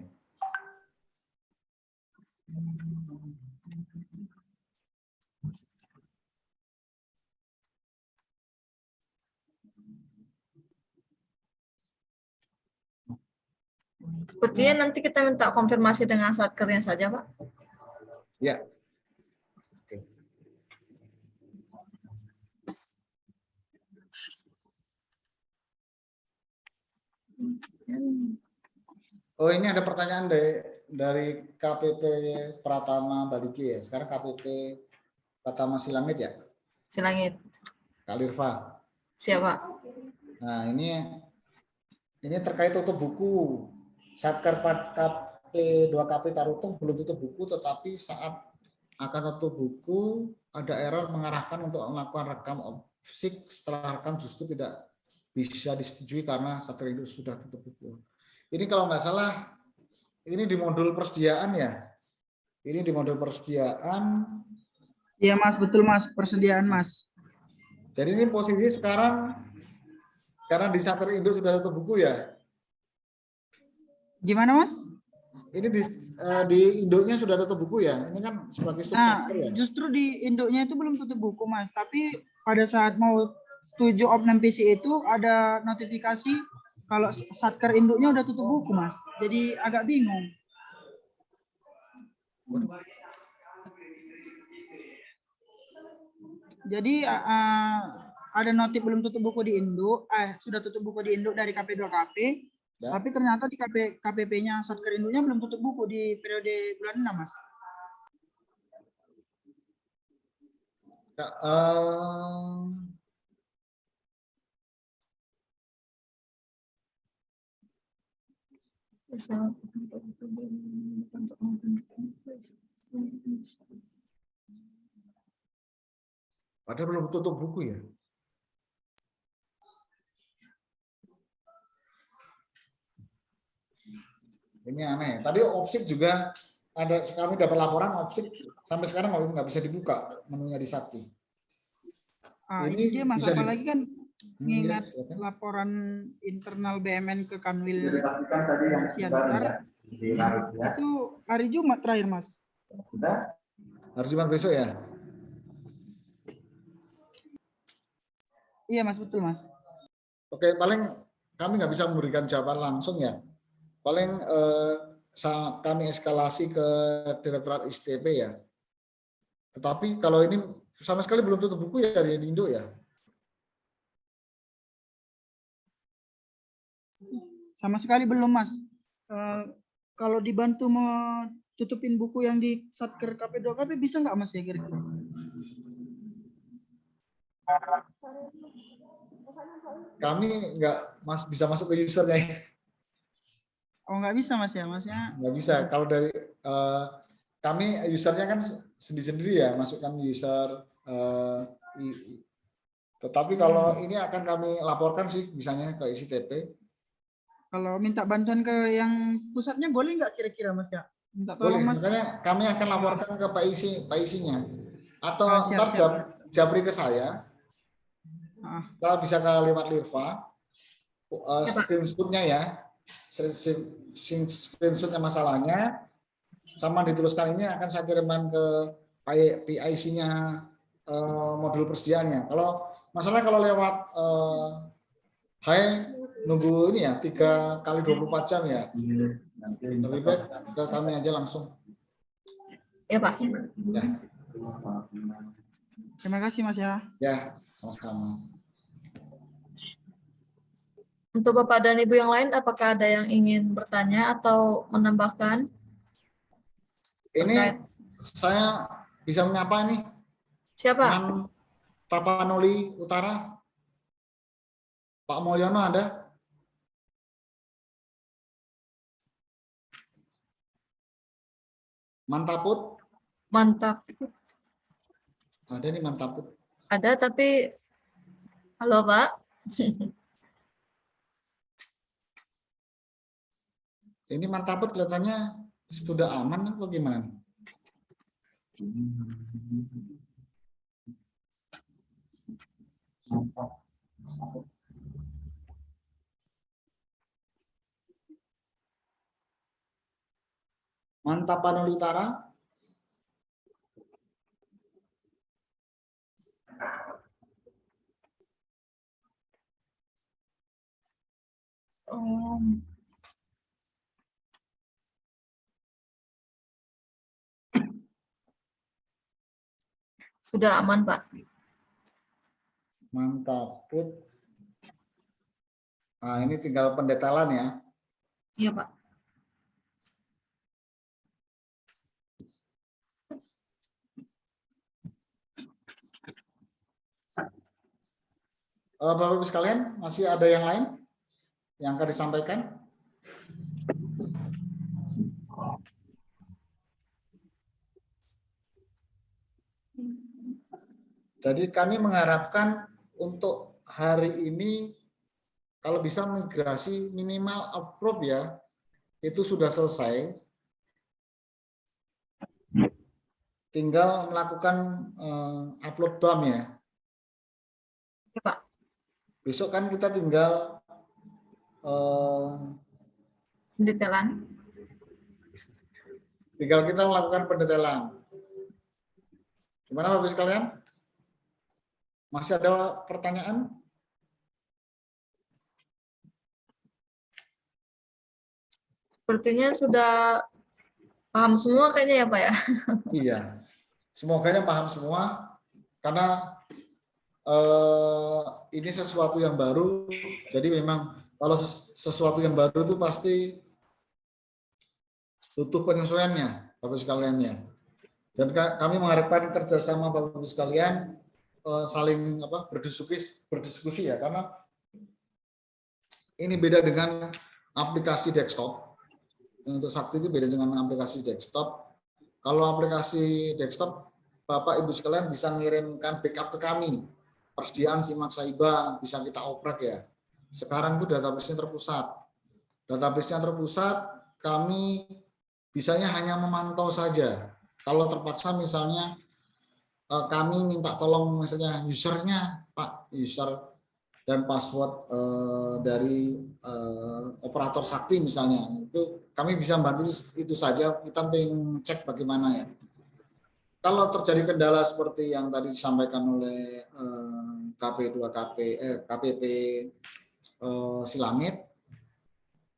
Sepertinya nanti kita minta konfirmasi dengan satkernya saja, Pak. Ya. Oke. Oh, ini ada pertanyaan dari KPP Pratama Baligi ya. Sekarang KPP Pratama Silangit ya, Silangit. Kak Lirva. Siapa? Nah, ini terkait tutup buku. Satker KP 2KP Tarutung belum tutup buku, tetapi saat akan tutup buku ada error mengarahkan untuk melakukan rekam opsik. Setelah rekam justru tidak bisa disetujui karena Satker itu sudah tutup buku. Ini kalau nggak salah, ini di modul persediaan ya. Ini di modul persediaan. Iya Mas, betul Mas, persediaan Mas. Jadi ini posisi sekarang, karena di Satker Indo sudah tutup buku ya. Gimana Mas? Ini di Indonya sudah tutup buku ya. Ini kan sebagai Nah, subsatker ya. justru di induknya itu belum tutup buku Mas, tapi pada saat mau setuju Opnam PC itu ada notifikasi kalau Satker induknya udah tutup buku Mas. Jadi agak bingung. Jadi ada notif belum tutup buku di induk, sudah tutup buku di induk dari KP2KP, Ya. tapi ternyata di KPP-nya Satker induknya belum tutup buku di periode bulan 6 Mas. Ya, padahal belum tutup buku ya. Ini aneh. Tadi opsik juga ada, kami dapat laporan opsik sampai sekarang nggak bisa dibuka menunya di Sakti. Itu dia Mas, bisa apalagi kan mengingat silakan. laporan internal BMN ke Kanwil Dilakukan tadi yang Siantar, di live ya. itu hari Jumat terakhir Mas. Sudah. Harus Jumat besok ya. Iya Mas, betul Mas. Oke, paling kami nggak bisa memberikan jawaban langsung ya. Paling kami eskalasi ke Direktorat ISTP ya. Tetapi kalau ini sama sekali belum tutup buku ya di Indo ya. Sama sekali belum Mas. Kalau dibantu mau tutupin buku yang di Satker KP2KP bisa nggak Mas ya kira-kira? Kami nggak bisa masuk ke usernya ya. Oh nggak bisa Mas ya, Masnya? Nggak bisa. Kalau dari kami usernya kan sendiri-sendiri ya, masukkan user. Tetapi kalau ini akan kami laporkan sih, misalnya ke ISTP. Kalau minta bantuan ke yang pusatnya boleh nggak kira-kira Mas ya? Minta tolong Boleh, Mas. makanya kami akan laporkan ke Pak Isi-nya. Atau siap, ntar siap. japri ke saya. Kalau bisa ke lewat Lirva, screenshotnya ya, screenshotnya masalahnya, sama dituliskan ini akan saya kirimkan ke PIC-nya modul persediaannya. Kalau masalah kalau lewat nunggu ini ya 3 kali 24 jam ya, lebih baik ke kami aja langsung. Ya Pak. Ya. Terima kasih Mas ya. Ya, sama-sama. Untuk Bapak dan Ibu yang lain, apakah ada yang ingin bertanya atau menambahkan? Ini saya bisa menyapa nih. Siapa? Tapanuli Utara. Pak Mulyono ada? Mantaput? Mantap. Ada nih Mantaput. Ada tapi, halo Pak. Ini Mantaput kelihatannya sudah aman atau gimana? Tapanuli Utara. Sudah aman, Pak. Mantap, Put. Nah, ini tinggal pendetailan ya. Iya, Pak. Bapak Ibu sekalian, masih ada yang lain yang akan disampaikan? Jadi kami mengharapkan untuk hari ini kalau bisa migrasi minimal approve ya, itu sudah selesai. Tinggal melakukan upload BAM ya. Iya, Pak. Besok kan kita tinggal Pendetailan. kita melakukan pendetailan. Gimana Bapak Ibu sekalian? Masih ada pertanyaan? Sepertinya sudah paham semua kayaknya ya, Pak ya. Iya. Semoganya paham semua karena ini sesuatu yang baru. Jadi memang kalau sesuatu yang baru itu pasti butuh penyesuaiannya, Bapak Ibu sekalian ya. Dan kami mengharapkan kerjasama Bapak Ibu sekalian saling berdiskusi ya, karena ini beda dengan aplikasi desktop. Untuk Sakti itu beda dengan aplikasi desktop. Kalau aplikasi desktop, Bapak Ibu sekalian bisa mengirimkan backup ke kami. Persediaan simak saiba bisa kita oprek ya. Sekarang itu database-nya terpusat. Database-nya terpusat, kami bisanya hanya memantau saja. Kalau terpaksa misalnya kami minta tolong misalnya usernya, Pak, user dan password dari operator Sakti misalnya, itu kami bisa bantu itu saja, kita pengen cek bagaimana ya. Kalau terjadi kendala seperti yang tadi disampaikan oleh KPP Silangit,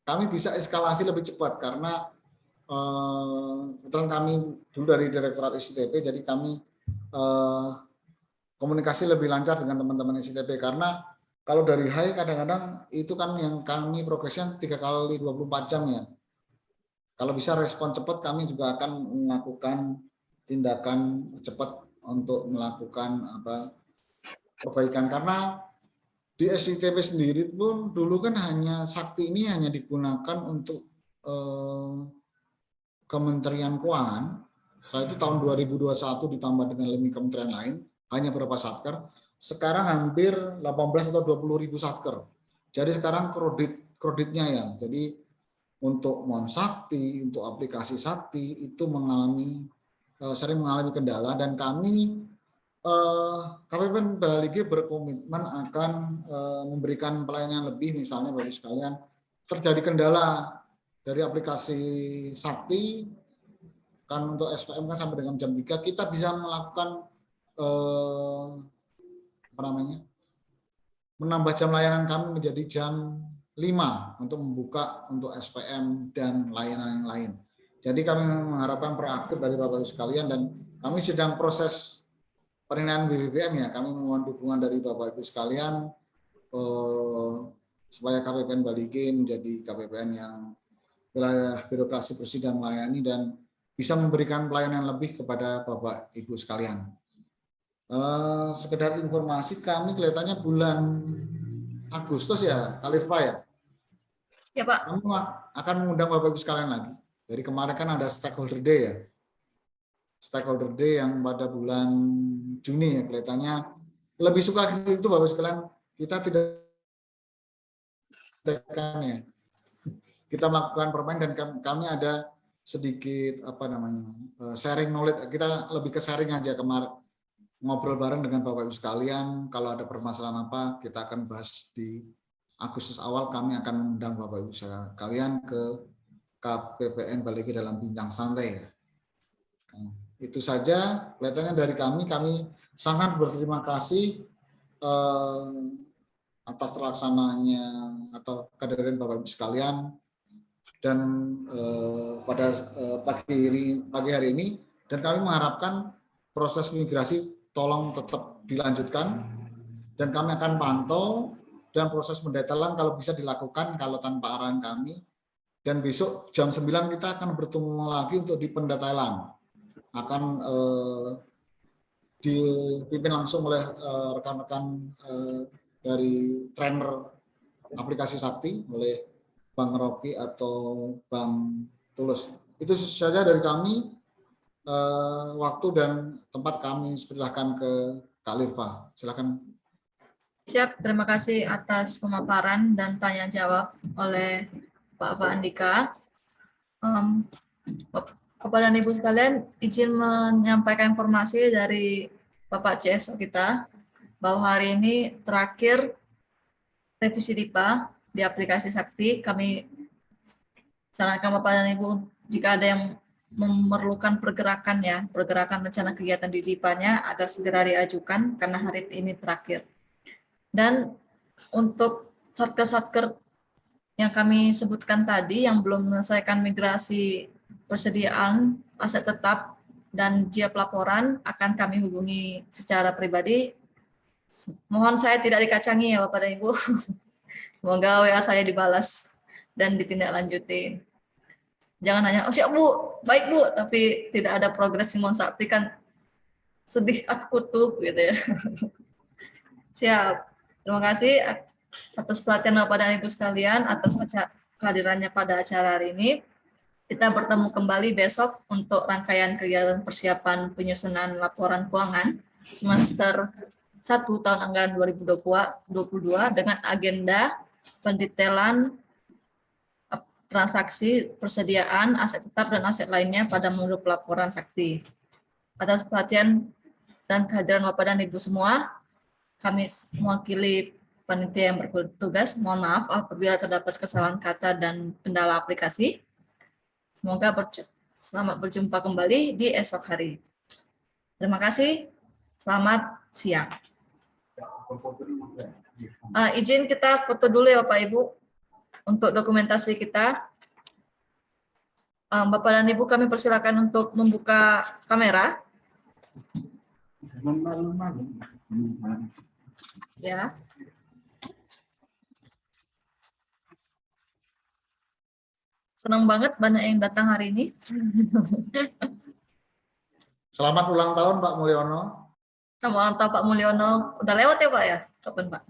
kami bisa eskalasi lebih cepat karena kebetulan kami dulu dari Direktorat SITP, jadi kami komunikasi lebih lancar dengan teman-teman SITP, karena kalau dari high kadang-kadang itu kan yang kami progresnya 3 kali 24 jam ya. Kalau bisa respon cepat, kami juga akan melakukan tindakan cepat untuk melakukan perbaikan, karena di SITP sendiri pun dulu kan hanya Sakti ini hanya digunakan untuk Kementerian Keuangan. Setelah itu tahun 2021 ditambah dengan 5 kementerian lain, hanya berapa satker. Sekarang hampir 18 atau 20.000 satker. Jadi sekarang kreditnya ya. Jadi untuk Monsakti, untuk aplikasi Sakti itu sering mengalami kendala, dan kami KPPN Balige berkomitmen akan memberikan pelayanan lebih. Misalnya bagi sekalian terjadi kendala dari aplikasi Sakti, kan untuk SPM kan sampai dengan jam 3 kita bisa melakukan menambah jam layanan kami menjadi jam 5 untuk membuka untuk SPM dan layanan yang lain. Jadi kami mengharapkan proaktif dari Bapak Ibu sekalian, dan kami sedang proses penilaian BBM ya. Kami mohon dukungan dari Bapak Ibu sekalian supaya KPPN Balige menjadi KPPN yang wilayah birokrasi bersih dan melayani, dan bisa memberikan pelayanan lebih kepada Bapak Ibu sekalian. Sekedar informasi, kami kelihatannya bulan Agustus ya, Kalifa ya. Ya, Pak. Kami akan mengundang Bapak Ibu sekalian lagi. Dari kemarin kan ada Stakeholder Day ya. Stakeholder Day yang pada bulan Juni ya, kelihatannya lebih suka itu Bapak Ibu sekalian. Kita tidak ya. Kita melakukan permainan, dan kami ada sedikit sharing knowledge. Kita lebih ke sharing aja, kemarin ngobrol bareng dengan Bapak Ibu sekalian. Kalau ada permasalahan apa, kita akan bahas di Agustus awal. Kami akan mengundang Bapak Ibu sekalian ke KPPN Balige dalam bincang santai. Itu saja kelihatannya dari kami. Kami sangat berterima kasih atas terlaksananya atau kehadiran Bapak Ibu sekalian. Dan pada pagi hari ini, dan kami mengharapkan proses migrasi tolong tetap dilanjutkan dan kami akan pantau dan proses pendetailan kalau bisa dilakukan kalau tanpa arahan kami. Dan besok jam 9 kita akan bertemu lagi untuk di pendetailan. Akan dipimpin langsung oleh rekan-rekan dari trainer aplikasi Sakti, oleh Bang Rocky atau Bang Tulus. Itu saja dari kami. Waktu dan tempat kami persilahkan ke Kak Lirva. Silakan. Siap, terima kasih atas pemaparan dan tanya jawab oleh Pak Andika. Bapak dan Ibu sekalian, izin menyampaikan informasi dari Bapak CSO kita bahwa hari ini terakhir revisi DIPA di aplikasi Sakti. Kami sarankan Bapak dan Ibu jika ada yang memerlukan pergerakan rencana kegiatan di DIPA-nya agar segera diajukan karena hari ini terakhir. Dan untuk satker-satker yang kami sebutkan tadi yang belum menyelesaikan migrasi persediaan aset tetap dan JIA pelaporan akan kami hubungi secara pribadi. Mohon saya tidak dikacangi ya Bapak dan Ibu. Semoga WA saya dibalas dan ditindaklanjuti. Jangan hanya, oh siap Bu, baik Bu, tapi tidak ada progres Simon Sakti kan sedih aku tuh gitu ya. Siap. Terima kasih atas perhatian Bapak dan Ibu sekalian, atas kehadirannya pada acara hari ini. Kita bertemu kembali besok untuk rangkaian kegiatan persiapan penyusunan laporan keuangan semester 1 tahun anggaran 2022 dengan agenda pendetailan transaksi persediaan aset tetap dan aset lainnya pada menurut pelaporan Sakti. Atas perhatian dan kehadiran Bapak dan Ibu semua, kami mewakili panitia yang bertugas, mohon maaf apabila terdapat kesalahan kata dan kendala aplikasi. Semoga selamat berjumpa kembali di esok hari. Terima kasih, selamat siang. Izin kita foto dulu ya Bapak Ibu untuk dokumentasi kita. Bapak dan Ibu kami persilakan untuk membuka kamera. Ya. Senang banget banyak yang datang hari ini. Selamat ulang tahun Pak Mulyono. Selamat ulang tahun Pak Mulyono. Udah lewat ya Pak ya? Kapan Pak?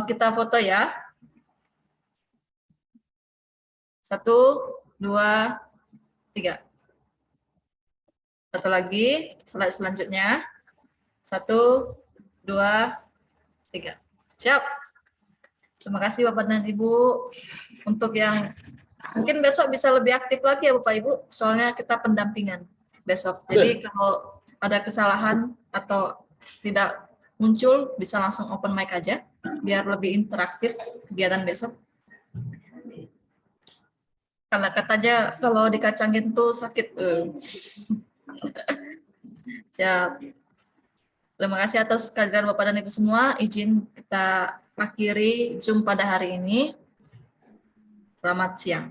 Kita foto ya. 1, 2, 3. Satu lagi, slide selanjutnya. 1, 2, 3. Siap. Terima kasih Bapak dan Ibu. Untuk yang mungkin besok bisa lebih aktif lagi ya Bapak Ibu, soalnya kita pendampingan besok. Jadi kalau ada kesalahan atau tidak muncul, bisa langsung open mic aja, biar lebih interaktif kegiatan besok. Karena katanya kalau dikacangin tuh sakit. Siap. Terima kasih atas kehadiran Bapak dan Ibu semua. Izin kita akhiri Zoom pada hari ini. Selamat siang.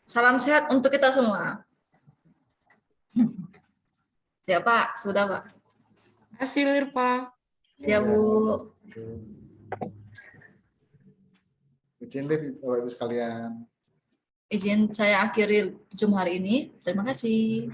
Salam sehat untuk kita semua. Siap Pak? Sudah Pak? Hasil Lirva. Siap Bu. Izin deh Bapak Ibu sekalian. Izin saya akhiri Zoom hari ini. Terima kasih.